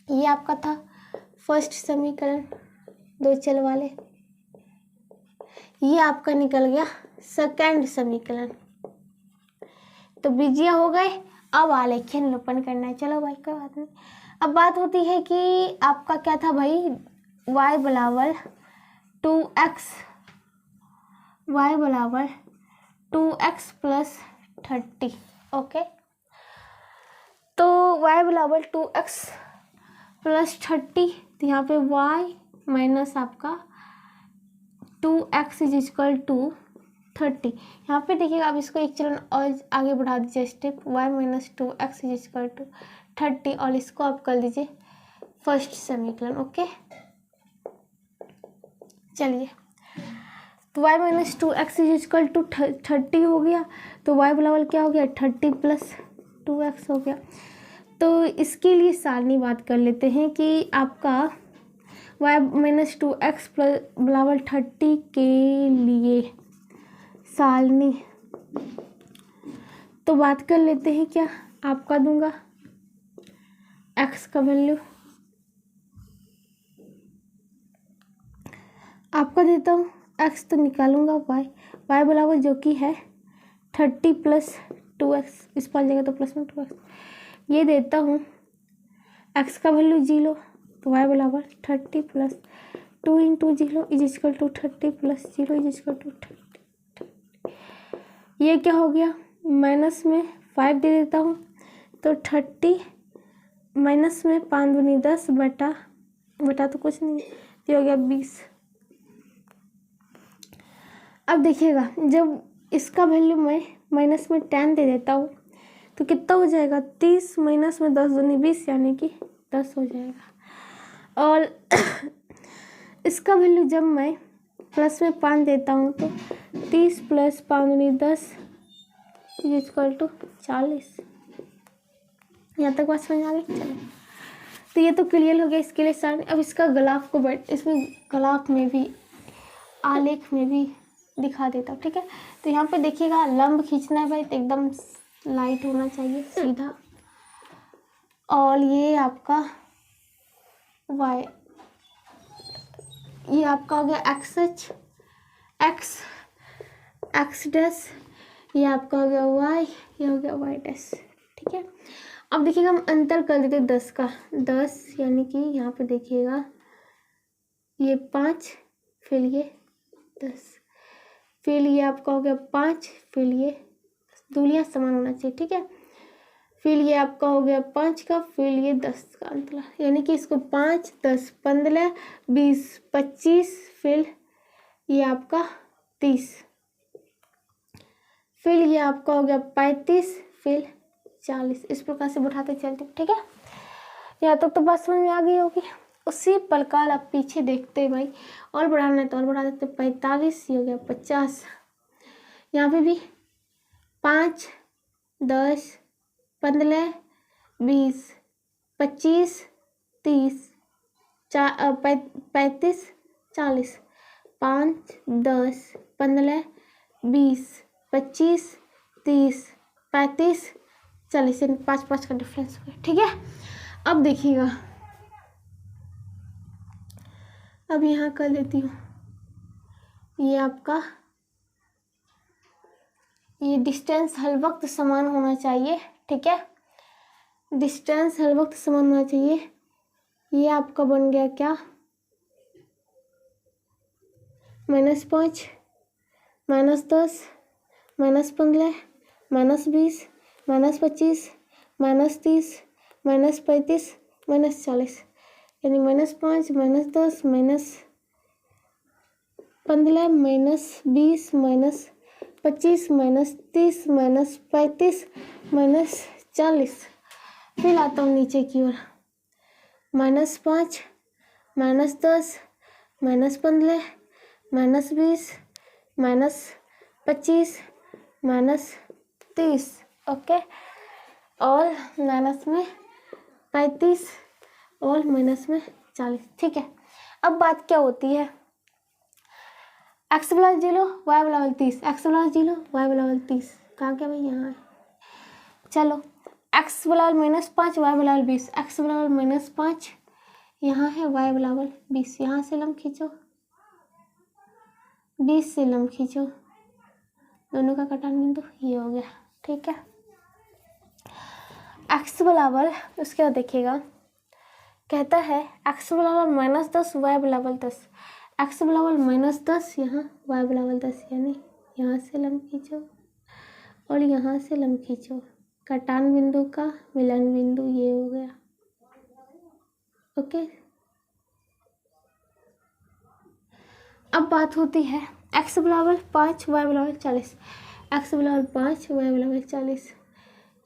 ये आपका था फर्स्ट समीकरण 2 चल वाले, ये आपका निकल गया सेकंड समीकरण। तो बीजीय हो गए, अब आलेखीय निरूपण करना है। चलो भाई कोई बात नहीं। अब बात होती है कि आपका क्या था भाई, y बराबर 2x प्लस 30। ओके, तो y बराबर 2x प्लस 30, तो यहाँ पे y माइनस आपका 2x इज इक्वल टू 30। यहाँ पे देखिएगा, अब इसको एक चरण और आगे बढ़ा दीजिए step, y minus 2x is equal to 30, और इसको आप कर लीजिए फर्स्ट समीकरण। ओके, चलिए, तो y minus 2x is equal to 30 हो गया, तो y बराबर क्या हो गया, 30 प्लस 2x हो गया। तो इसके लिए सारणी बात कर लेते हैं कि आपका y माइनस 2x प्लस बराबर 30 के लिए सारणी तो बात कर लेते हैं, क्या आपका दूंगा x का वैल्यू आपका देता हूँ, x तो निकालूंगा y बराबर जो कि है 30 प्लस 2x, इस पर जगह तो प्लस में 2x, ये देता हूँ x का वैल्यू 0, तो y बराबर 30 plus 2 into 0 is equal to 30 plus 0 is equal to 30। ये क्या हो गया, माइनस में 5 दे देता हूँ, तो 30 माइनस में 5 दूनी 10 बटा तो कुछ नहीं, ये हो गया 20। अब देखिएगा, जब इसका वैल्यू मैं माइनस में 10 दे देता हूँ तो कितना हो जाएगा, 30 माइनस में 10 दूनी 20, यानी कि 10 हो जाएगा। और इसका वैल्यू जब मैं प्लस में 5 देता हूँ तो 30 प्लस 5 दूनी 10 इक्वल टू 40। यहाँ तक बात समझ आ गई। चलो, तो ये तो क्लियर हो गया इसके लिए सारे। अब इसका ग्राफ को इसमें ग्राफ में भी आलेख में भी दिखा देता हूँ, ठीक है। तो यहाँ पे देखिएगा लंब खींचना है भाई, तो एकदम लाइट होना चाहिए, सीधा। और ये आपका वाई, ये आपका हो गया एक्स डैश, ये आपका हो गया वाई, ये हो गया वाई डैश, ठीक है। अब देखिएगा हम अंतर कर देते 10 का, 10 यानी कि यहाँ पे देखिएगा ये 5, फिर ये 10, फिर ये आपका हो गया 5, फिर ये दूरियां समान होना चाहिए, ठीक है। फिर ये आपका हो गया 5 का, फिर ये 10 का अंतरा, यानी कि इसको 5, 10, 15, 20, 25, फिर ये आपका 30, फिर ये आपका हो गया 35, फिर 40। इस प्रकार से बढ़ाते चलते, ठीक है। यहाँ तक तो बात समझ में आ गई होगी। उसी प्रकार आप पीछे देखते भाई, और बढ़ाना है तो और बढ़ा देते, 45, ये हो गया 50, यहाँ पे भी 5, 10, 15, 20, 25, 30, 35, 40, 5, 10, 15, 20, 25, 30, 35, 40, 5 का डिफरेंस हो गया, ठीक है। अब देखिएगा, अब यहाँ कर देती हूँ, ये आपका ये डिस्टेंस हर वक्त समान होना चाहिए, ठीक है। डिस्टेंस हर वक्त समान होना चाहिए। ये आपका बन गया क्या, -5, -10, -15, -20, -25, -30, -35, -40, यानी -5, -10, -15, -20, -25, -30, -35, -40। फिर आता हूँ नीचे की ओर, -5, -10, -15, -20, -25, -30, ओके, और माइनस में 35 और माइनस में 40, ठीक है। अब बात क्या होती है, x बराबर 0, y बराबर 30, x बराबर 0, y बराबर 30, कहाँ क्या भाई, यहाँ है। चलो, x बराबर -5, y बराबर 20, x बराबर -5 यहाँ है, y बराबर 20, यहाँ से लंब खींचो, 20 से लंब खींचो, दोनों का कटान बिंदु ये हो गया, ठीक है। x बराबर, उसके बाद देखिएगा कहता है x बराबर -10, y बराबर 10, x बराबर -10 यहाँ, y बराबर 10, यानी यहाँ से लंब खींचो और यहाँ से लंब खींचो, कटान बिंदु का मिलन बिंदु ये हो गया, ओके। अब बात होती है x बराबर 5, y बराबर 40, x बराबर 5, y बराबर 40।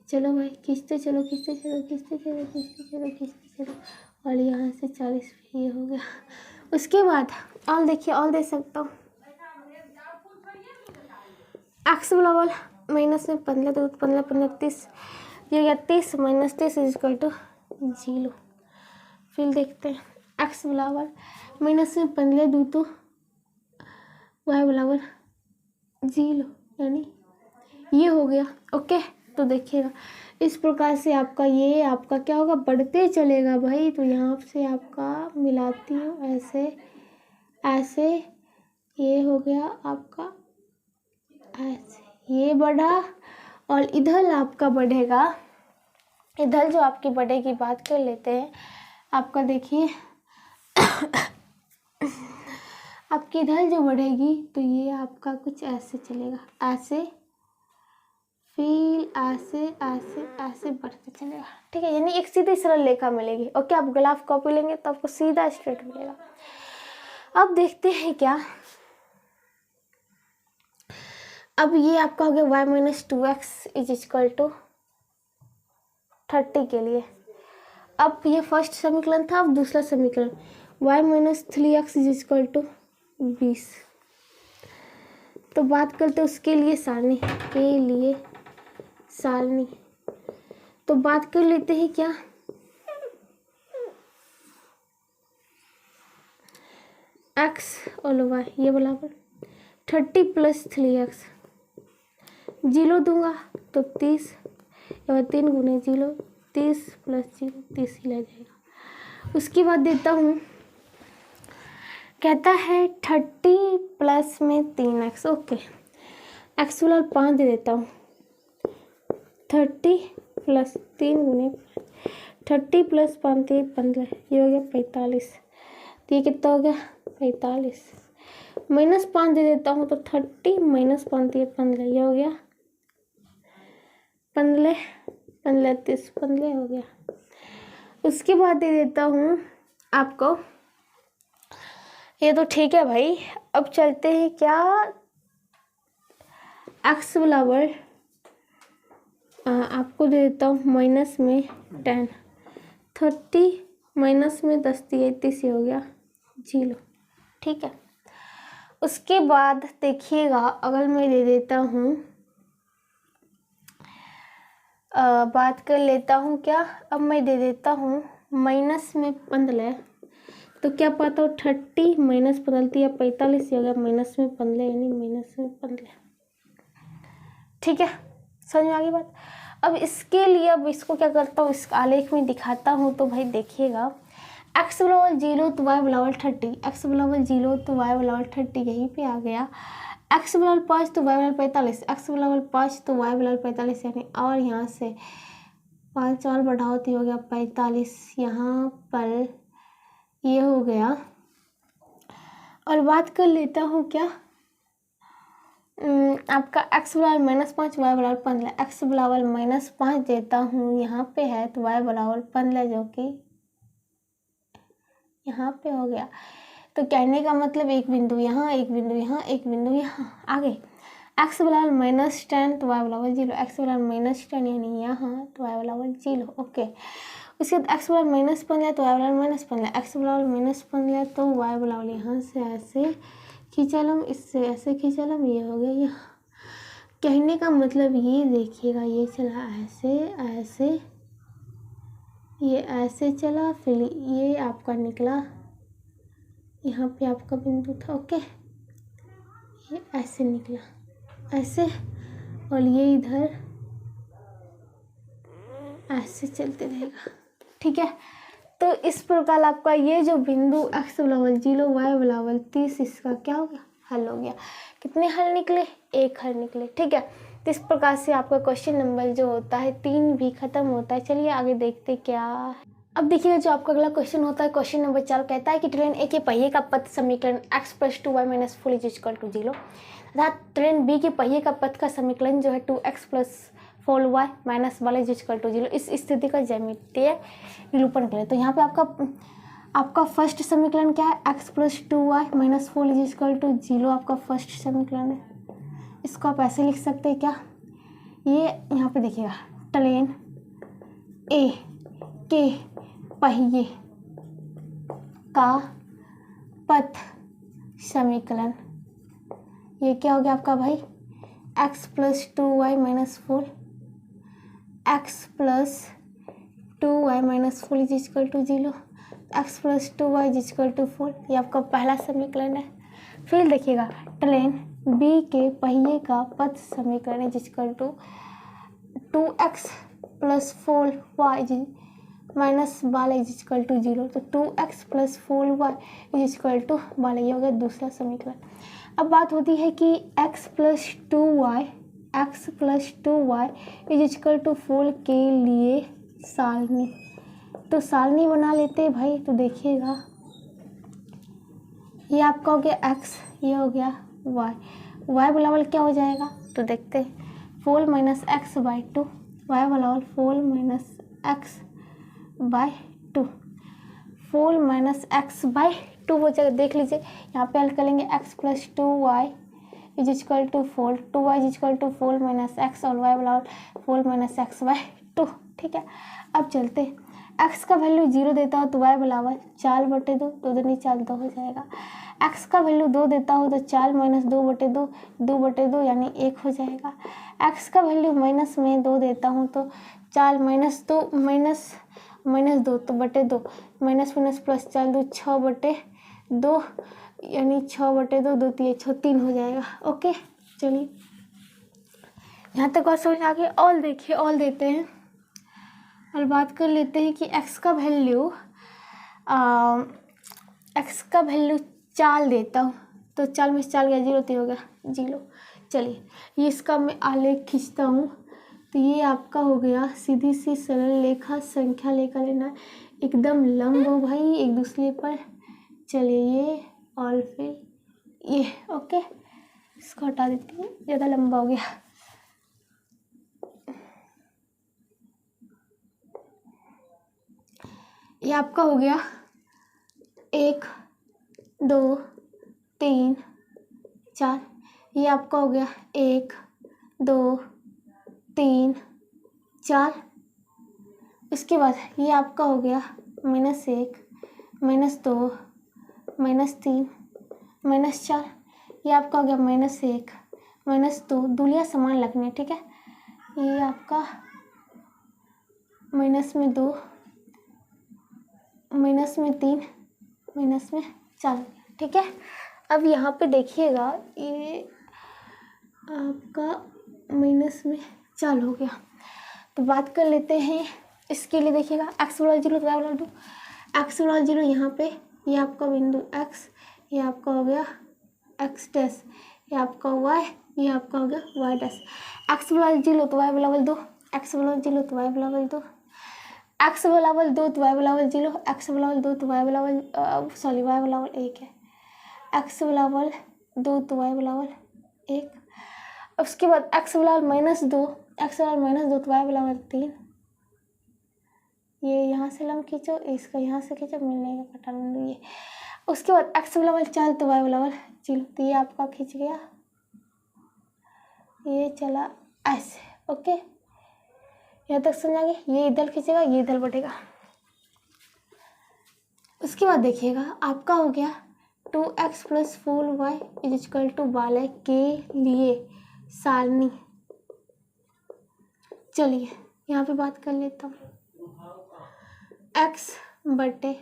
चलो भाई खींचते चलो, खींचते चलो, खींचते चलो, खींचते चलो, खींचते चलो, और यहाँ से 40 ये हो गया। उसके बाद और देखिए, और दे सकता हूँ, x बराबर माइनस में 15, तो 15, 15, 30, ये गया 30, -30 इक्वल टू 0। फिर देखते हैं x बराबर माइनस में 15 दूँ तो y बराबर 0, यानी ये हो गया, ओके। तो देखिएगा इस प्रकार से आपका ये आपका क्या होगा, बढ़ते चलेगा भाई। तो यहाँ से आपका मिलाती हूँ ऐसे ऐसे, ये हो गया आपका ऐसे, ये बढ़ा, और इधर आपका बढ़ेगा, इधर जो आपकी बढ़े की बात कर लेते हैं, आपका देखिए आपकी इधर जो बढ़ेगी तो ये आपका कुछ ऐसे चलेगा, ऐसे, फिर ऐसे ऐसे ऐसे बढ़ते चलेगा, ठीक है। यानी एक सीधी सरल रेखा मिलेगी, ओके। आप ग्राफ कॉपी लेंगे तो आपको सीधा स्ट्रेट मिलेगा। अब देखते हैं क्या, अब ये आपका हो गया y - 2x is equal to 30 के लिए। अब ये फर्स्ट समीकरण था, अब दूसरा समीकरण y - 3x is equal to 20, तो बात करते हैं उसके लिए सारणी के लिए सारणी। तो बात कर लेते हैं क्या, x और y ये बराबर 30 + 3x, 0 दूंगा तो 30 और 3 गुने 0, 30 + 0 30 ही लग जाएगा। उसके बाद देता हूँ, कहता है 30 प्लस में 3x, ओके x वाला 5 दे देता हूँ। 30 + 3 गुने 30 + 5 15, ये हो गया 45। तो ये कितना हो गया 45। -5 दे देता हूँ तो 30 - 5 15, ये हो गया 15 15 30 15 हो गया। उसके बाद दे देता हूँ आपको, ये तो ठीक है भाई। अब चलते हैं क्या, x बराबर आपको दे देता हूँ माइनस में 10, 30 माइनस में 10 दिए 30 हो गया 0, ठीक है। उसके बाद देखिएगा, अगर मैं दे देता हूँ बात कर लेता हूँ क्या, अब मैं दे देता हूँ माइनस में 15, तो क्या पाता हूँ 30 माइनस 15 या 45 हो गया माइनस में 15 यानी माइनस में 15, ठीक है। समझ में आ गई बात। अब इसके लिए अब इसको क्या करता हूँ, इस आलेख में दिखाता हूँ। तो भाई देखिएगा, x बराबर 0 तो y बराबर 30, x बराबर 0 तो y बराबर 30 यहीं पे आ गया। x बराबर 5 तो y बराबर 45, x बराबर 5 तो y बराबर 45 यानी, और यहाँ से 5 और बढ़ाओ तो हो गया 45, यहाँ पर ये हो गया। और बात कर लेता हूँ क्या, आपका x बराबर -5 y बराबर 15, x बराबर -5 देता हूँ, यहाँ पे है तो y बराबर 15 जो कि यहाँ पे हो गया। तो कहने का मतलब एक बिंदु यहाँ, एक बिंदु यहाँ, एक बिंदु यहाँ। आगे x बराबर -10 तो y बराबर 0, x बराबर -10 यानी यहाँ तो y बराबर 0, ओके। उसके बाद x बराबर -15 तो y बराबर -15, x बराबर -15 तो y बराबर यहाँ से ऐसे खींचलम, इससे ऐसे खींचलम, ये हो गया यहाँ। कहने का मतलब ये देखिएगा, ये चला ऐसे ऐसे, ये ऐसे चला, फिर ये आपका निकला यहाँ पे आपका बिंदु था, ओके। ये ऐसे निकला ऐसे, और ये इधर ऐसे चलते रहेगा, ठीक है। तो इस प्रकार आपका ये जो बिंदु x बराबर 0 y बराबर 30, इसका क्या हो गया, हल हो गया। कितने हल निकले, एक हल निकले, ठीक है। तो इस प्रकार से आपका क्वेश्चन नंबर जो होता है 3 भी खत्म होता है। चलिए आगे देखते क्या। अब देखिएगा, जो आपका अगला क्वेश्चन होता है, क्वेश्चन नंबर 4 कहता है कि ट्रेन ए के पहिए का पथ समीकरण x + 2y - 4 = 0 तथा ट्रेन बी के पहिए का पथ का समीकरण जो है 2x + 4y - 12 = 0, इस स्थिति का ज्यामितीय निरूपण करें। तो यहाँ पे आपका फर्स्ट समीकरण क्या है, x + 2y - 4 = 0 आपका फर्स्ट समीकरण है। इसको आप ऐसे लिख सकते हैं क्या, ये यहाँ पे देखिएगा, ट्रेन ए के पहिए का पथ समीकरण, ये क्या हो गया आपका भाई, x + 2y - 4, x + 2y - 4 = 0, x + 2y = 4, ये आपका पहला समीकरण है। फिर देखिएगा, ट्रेन बी के पहिए का पथ समीकरण है जिसका 2x + 4y - 12 = 0, तो 2x + 4y = 12, ये हो गया दूसरा समीकरण। अब बात होती है कि x + 2y = 4 के लिए सारणी, तो सारणी बना लेते हैं भाई। तो देखिएगा, ये आपका हो गया x, ये हो गया y, y बराबर क्या हो जाएगा, तो देखते हैं 4 - x/2, y बराबर 4 - x/2, 4 - x/2 हो जाएगा। देख लीजिए, यहाँ पे हल करेंगे x + 2y = 4, 2y = 4 - x और y बराबर 4 - x/2, ठीक है। अब चलते x का वैल्यू 0 देता हो तो y बराबर 4/2, 2 दूनी 4, 2 हो जाएगा। एक्स का वैल्यू 2 देता हूँ तो 4 माइनस 2/2 2/2 यानी 1 हो जाएगा। एक्स का वैल्यू माइनस में 2 देता हूँ तो 4 माइनस 2 तो बटे 2 माइनस माइनस प्लस 4 2 6/2 यानी 6/2 2 3 हो जाएगा। ओके चलिए यहाँ तक और समझ आ गया। ऑल देखिए, ऑल देते हैं और बात कर लेते हैं कि एक्स का वैल्यू 4 देता हूँ तो 4 में से 4 गया 0 तो हो गया 0। चलिए ये इसका मैं आलेख खींचता हूँ तो ये आपका हो गया सीधी सी सरल रेखा, संख्या लेकर लेना एकदम लंब हो भाई एक दूसरे पर। चलिए ये और फिर ये, ओके इसको हटा देती हूँ, ज़्यादा लंबा हो गया। ये आपका हो गया 1 2 3 4। ये आपका हो गया 1 2 3 4। इसके बाद ये आपका हो गया -1 -2 -3 -4। ये आपका हो गया -1 -2, दूरियां समान रखनी है, ठीक है। ये आपका माइनस में 2 -3 -4, ठीक है। अब यहाँ पे देखिएगा ये आपका -4 हो गया। तो बात कर लेते हैं इसके लिए। देखिएगा एक्स बराबर 0 तो y बराबर 2, एक्स बराबर 0 यहाँ पे ये आपका बिंदु x, ये आपका हो गया x डैश, ये आपका y, ये आपका हो गया y डैश। एक्स बराबर 0 तो y बराबर 2, एक्स बराबर 0 तो y बराबर 2, एक्स बराबर 2 तो y बराबर 0, एक्स बराबर 2 तो y बराबर y बराबर 1 है। एक्स बराबर 2 तो y बराबर 1। उसके बाद एक्स बराबर -2, एक्स बराबर -2 तो y बराबर 3। ये यहाँ से लंब खींचो, इसका यहाँ से खींचो, मिलने का कटा बिंदु ये। उसके बाद एक्स बराबर 4 तो y बराबर 0, तो ये आपका खींच गया, ये चला ऐसे। ओके यहाँ तक समझ आ गया। ये इधर खींचेगा, ये इधर बढ़ेगा। उसके बाद देखिएगा आपका हो गया 2x + 4y = 12 के लिए सारणी। चलिए यहाँ पे बात कर लेता हूँ x बटे,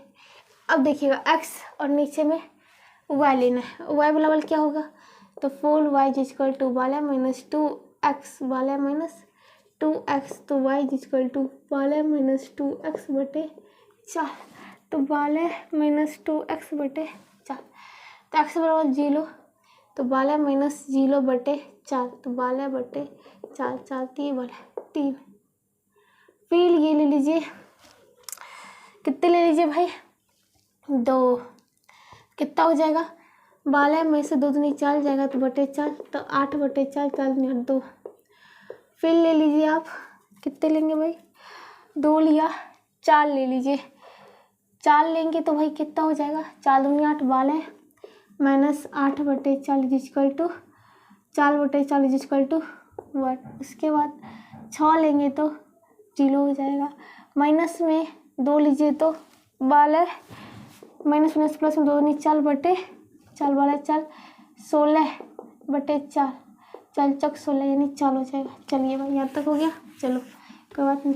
अब देखिएगा x और नीचे में y लेना है। y बराबर क्या होगा तो 4y = 12 - 2x 12 - 2x तो y = 12 - 2x बटे 4, तो 12 - 2x बटे 4। तो x बराबर 0 तो 12 - 0 बटे 4, तो 12 बटे 4, 4 3 3। फिर ये ले लीजिए, कितने ले लीजिए भाई 2, कितना हो जाएगा 12 में से 2 दूनी 4 जाएगा तो बटे 4, तो 8 बटे 4, 4 दूनी 8 2। फिर ले लीजिए आप, कितने लेंगे भाई 2 लिया, 4 ले लीजिए। 4 लेंगे तो भाई कितना हो जाएगा 4 दूनी 8 12 -8 बटे 40 = 4 बटे 40 = 1। उसके बाद 6 लेंगे तो 0 हो जाएगा। माइनस में 2 लीजिए तो 12 माइनस माइनस प्लस में 2 दूनी 4 बटे 4 12 4 16 बटे 4, 4 चौक 16 यानी 4 हो जाएगा। चलिए भाई यहाँ तक हो गया। चलो कोई बात नहीं।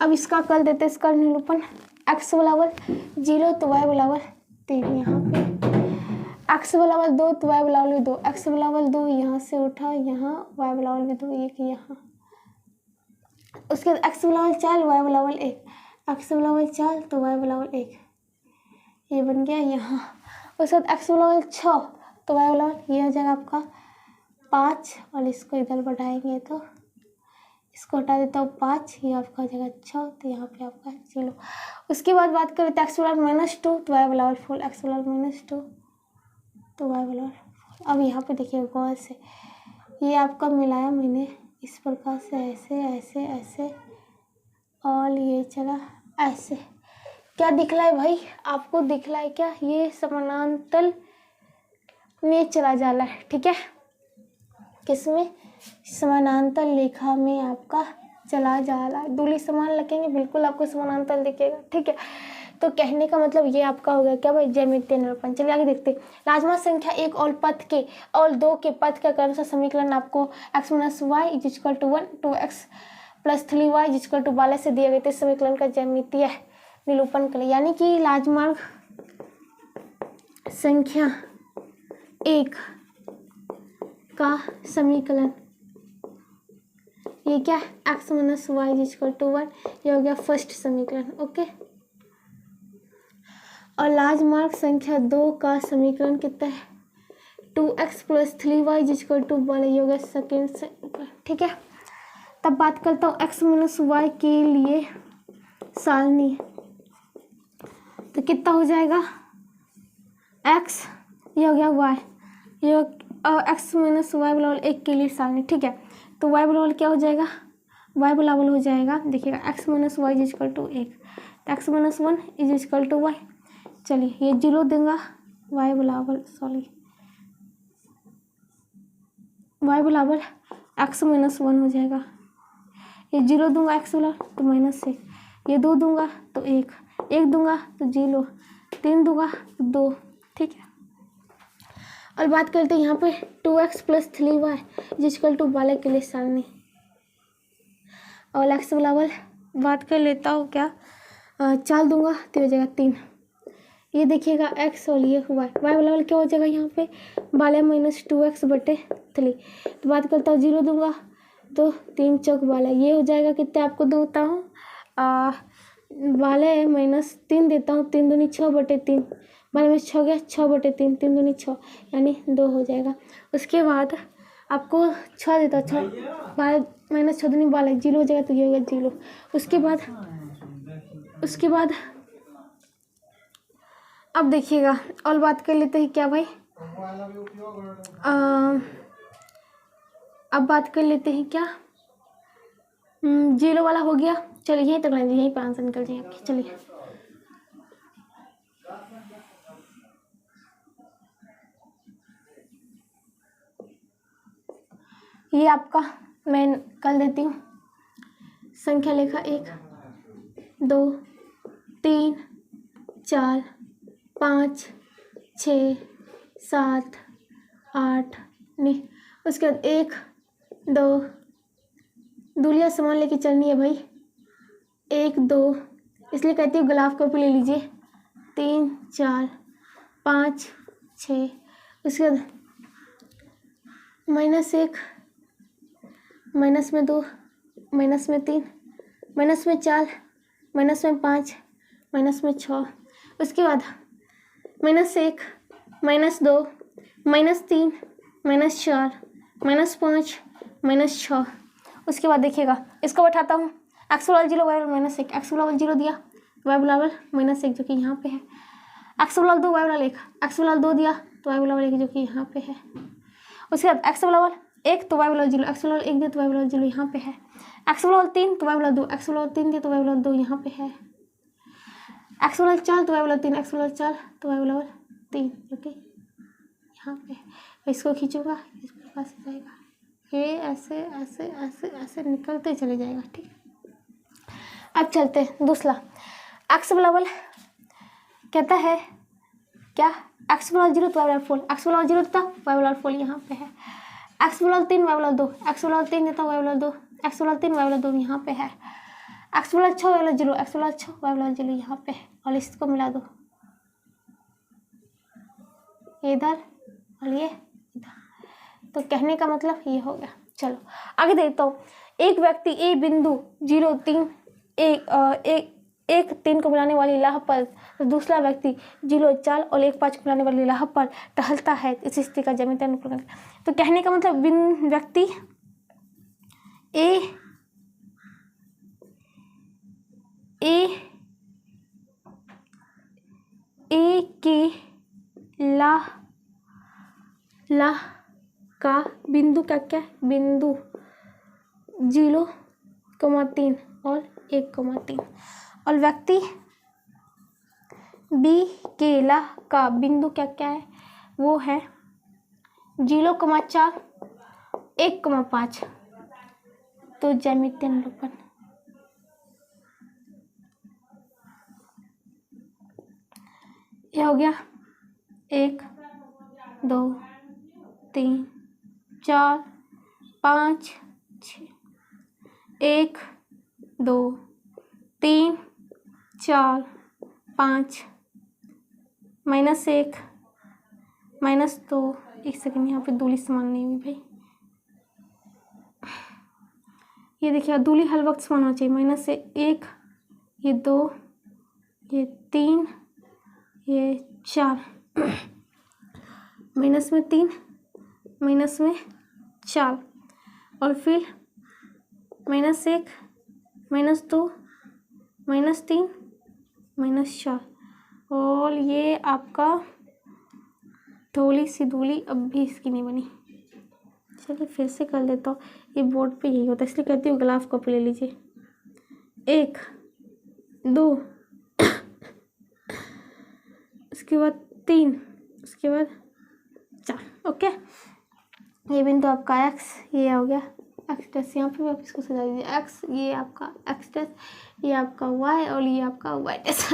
अब इसका कर देते हैं, इसका निरूपण। एक्स बराबर 0 तो y बराबर 3, यहाँ पे एक्स बराबर 2 तो y बराबर 2, एक्स बराबर 2 यहाँ से उठा, यहाँ y बराबर 2 1 यहाँ। उसके बाद एक्स बराबर 4 y बराबर 1, एक्स बराबर 4 तो y बराबर 1, ये बन गया यहाँ। उसके बाद एक्स बराबर 6 तो y बराबर ये हो जाएगा आपका 5, और इसको इधर बढ़ाएंगे तो इसको हटा देता हूँ 5, ये आपका हो जाएगा 6, तो यहाँ पे आपका 0। उसके बाद बात करें तो एक्स बराबर -2 तो y बराबर 4, एक्स बराबर -2 तो y बराबर 4। अब यहाँ पे देखिए गौर से, ये आपका मिलाया मैंने इस प्रकार से, ऐसे ऐसे ऐसे, और ये चला ऐसे। क्या दिख रहा है भाई आपको, दिख रहा है क्या, ये समानांतर में चला जा रहा है, ठीक है। किसमें, समानांतर रेखा में आपका चला जा रहा है। दूरी समान रखेंगे बिल्कुल आपको समानांतर दिखेगा, ठीक है। तो कहने का मतलब ये आपका हो गया क्या भाई, ज्यामितीय निरूपण। चलिए आगे देखते हैं। राजमार्ग संख्या 1 और पथ के और 2 के पथ का क्रमशः समीकरण आपको x - y = 1, 2x + 3y = 12 से दिए गए थे। समीकरण का ज्यामितीय निरूपण करें, यानी कि राजमार्ग संख्या 1 का समीकरण ये क्या है, x - y = 1, ये हो गया फर्स्ट समीकरण। ओके, और राजमार्ग संख्या 2 का समीकरण कितना है, 2x + 3y = 12, ये हो गया सेकेंड समीकरण। ठीक है, तब बात करता हूँ x - y के लिए सारणी, तो कितना हो जाएगा, x ये हो गया y, ये x - y बराबर 1 के लिए सारणी। ठीक है, तो y बराबर क्या हो जाएगा, y बराबर हो जाएगा, देखिएगा x - y = 1, तो x - 1 = y। चलिए ये 0 दूंगा, y बराबर x - 1 हो जाएगा। ये 0 दूंगा x बराबर तो -1, ये 2 दूंगा तो 1, 1 दूंगा तो 0, 3 दूंगा तो 2। ठीक है, और बात करते हैं यहाँ पे 2x + 3y = 12 के लिए सारणी, और x बराबर बात कर लेता हूँ क्या, 4 दूंगा तो हो जाएगा 3। ये देखिएगा x और ये y बराबर क्या हो जाएगा यहाँ पे, 12 - 2x/3। तो बात करता हूँ 0 दूंगा तो 3 चौक 12, ये हो जाएगा कितना आपको देता हूँ, 12 - 3 देता हूँ, 3 दूनी 6/3, 12 में 6 गया 6/3, 3 दूनी 6 यानी 2 हो जाएगा। उसके बाद आपको 6 देता हूँ, 6 12 - 6 दूनी 12, 0 हो जाएगा तो ये हो गया 0। उसके बाद अब देखिएगा, और बात कर लेते हैं क्या भाई, अब बात कर लेते हैं क्या, 0 वाला हो गया। चलिए यहीं तक लाएंगे, यहीं पर आंसर निकल जाएंगे आपके। चलिए ये आपका मैं कर देती हूँ, संख्या लेखा 1 2 3 4 5 6 7 8 नहीं, उसके बाद 1 2 दूरियां समान लेके चलनी है भाई, 1 2 इसलिए कहती हूँ गुलाब कॉपी ले लीजिए, 3 4 5 6, उसके बाद -1 -2 -3 -4 -5 -6, उसके बाद -1 -2 -3 -4 -5 -6। उसके बाद देखिएगा, इसको बैठाता हूँ, x बराबर 0 y बराबर -1, x बराबर 0 दिया, y बराबर -1 जो कि यहाँ पे है, x बराबर 2 y बराबर 1, x बराबर 2 दिया तो y बराबर 1 जो कि यहाँ पे है। उसके बाद x बराबर 1 तो y बराबर 0, x बराबर 1 दिया तो y बराबर 0 यहाँ पे है, x बराबर 3 तो y बराबर 2, x बराबर 3 दिया तो y बराबर 2 यहाँ पे है, x बराबर 4 तो y बराबर 3, x बराबर 4 तो y बराबर 3 जो कि यहाँ पे। इसको खींचूंगा, इस प्रकार से जाएगा, ये ऐसे ऐसे ऐसे ऐसे निकलते चले जाएगा। ठीक, अब चलते हैं दूसरा, x बराबर कहता है क्या, x बराबर 0 तो y बराबर 4, x बराबर 0 था y बराबर 4 यहाँ पे है, x बराबर 3 y बराबर 2, x बराबर 3 देता y बराबर 2, x बराबर 3 y बराबर 2 यहाँ पे है, x बराबर 6 y बराबर 0, x बराबर 6 y बराबर 0 यहाँ पे है, और इसको मिला दो इधर और ये इधर, तो कहने का मतलब ये हो गया। चलो आगे देखता हूँ, एक व्यक्ति ए बिंदु 0 3 को बनाने वाली राह पर, दूसरा व्यक्ति 0 4 और 1 5 को बनाने वाली राह पर टहलता है, इस स्थिति का ज्यामितीय निरूपण। तो कहने का मतलब व्यक्ति ए की लाह का बिंदु का क्या, बिंदु 0,3 और 1,3, और व्यक्ति बी के लाह का बिंदु क्या क्या है, वो है 0,4 1,5। तो ज्यामितीय निरूपण ये हो गया 1 2 3 4 5 6 1 2 3 4 5 -1 -2। एक सेकंड, यहाँ पे दूली समान नहीं हुई भाई। ये देखिए दूली हर वक्त समान होना चाहिए। -1, ये 2, ये 3, ये 4, -3 -4 और फिर -1 -2 -3 -4 और ये आपका थोड़ी सी दूली अब भी इसकी नहीं बनी। चलिए फिर से कर देता हूँ, ये बोर्ड पे यही होता है इसलिए कहती हूँ ग्लास कॉपी ले लीजिए। 1 2 उसके बाद 3 उसके बाद 4। ओके, ये बिंदु आपका एक्स, ये हो गया एक्स डैश। यहाँ पे आप इसको सजा दीजिए एक्स, ये आपका एक्स डैश, ये आपका वाई और ये आपका वाई डैश।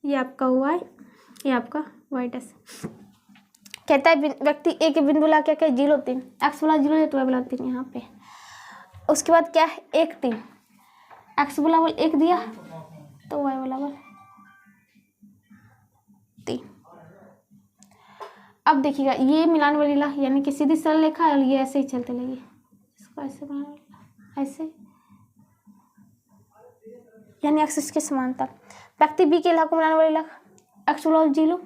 ये आपका वाई, ये आपका वाई डैश। कहता है व्यक्ति एक बिंदु ला क्या 0 3, एक्स वाला 0 है तो वाई वाला 3 यहाँ पे। उसके बाद क्या है 1 3, एक्स वाला 1 दिया तो वाई वाला 3। अब देखिएगा ये मिलान वाली ला यानी कि सीधी सरल रेखा और ये ऐसे ही चलते लगी, इसको ऐसे बनाना ऐसे, यानी एक्स इसके समांतर। व्यक्ति बी के ला को मिलाने वाली ला एक्स बराबर 0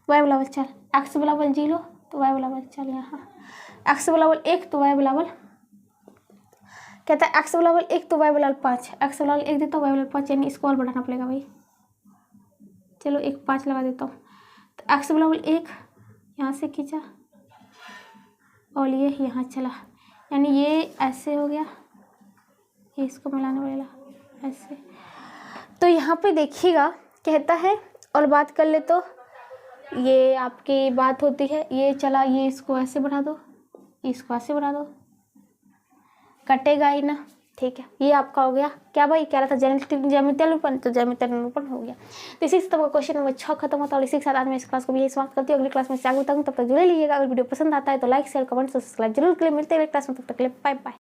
वाई बराबर 4, एक्स बराबर 0 तो वाई बराबर 4, यहाँ एक्स बराबर 1 तो वाई बराबर, कहता है एक्स बराबर 1 तो वाई बराबर 5, एक्स बराबर 1 देता हूँ वाई बराबर 5, यानी इसको और बढ़ाना पड़ेगा भाई। चलो एक 5 लगा देता हूँ, तो एक्स बराबर 1 यहाँ से खींचा और ये यहाँ चला, यानी ये ऐसे हो गया, ये इसको मिलाने वाला ऐसे। तो यहाँ पे देखिएगा कहता है, और बात कर ले तो ये आपकी बात होती है, ये चला, ये इसको ऐसे बढ़ा दो, इसको ऐसे बढ़ा दो, कटेगा ही ना। ठीक है, ये आपका हो गया क्या भाई, कह रहा था ज्यामितीय निरूपण, तो ज्यामितीय निरूपण हो गया। तो इसी से तो क्वेश्चन नंबर 6 खत्म होता है। और इसी के साथ आज मैं इस क्लास को भी यही समाप्त करती हूँ। अगली क्लास में से आगे बताऊँ, तब तक जुड़े लीजिएगा। अगर वीडियो पसंद आता है तो लाइक शेयर कमेंट सब्सक्राइब जरूर करें। मिलते हैं अगली क्लास में, तब तक के लिए बाय बाय।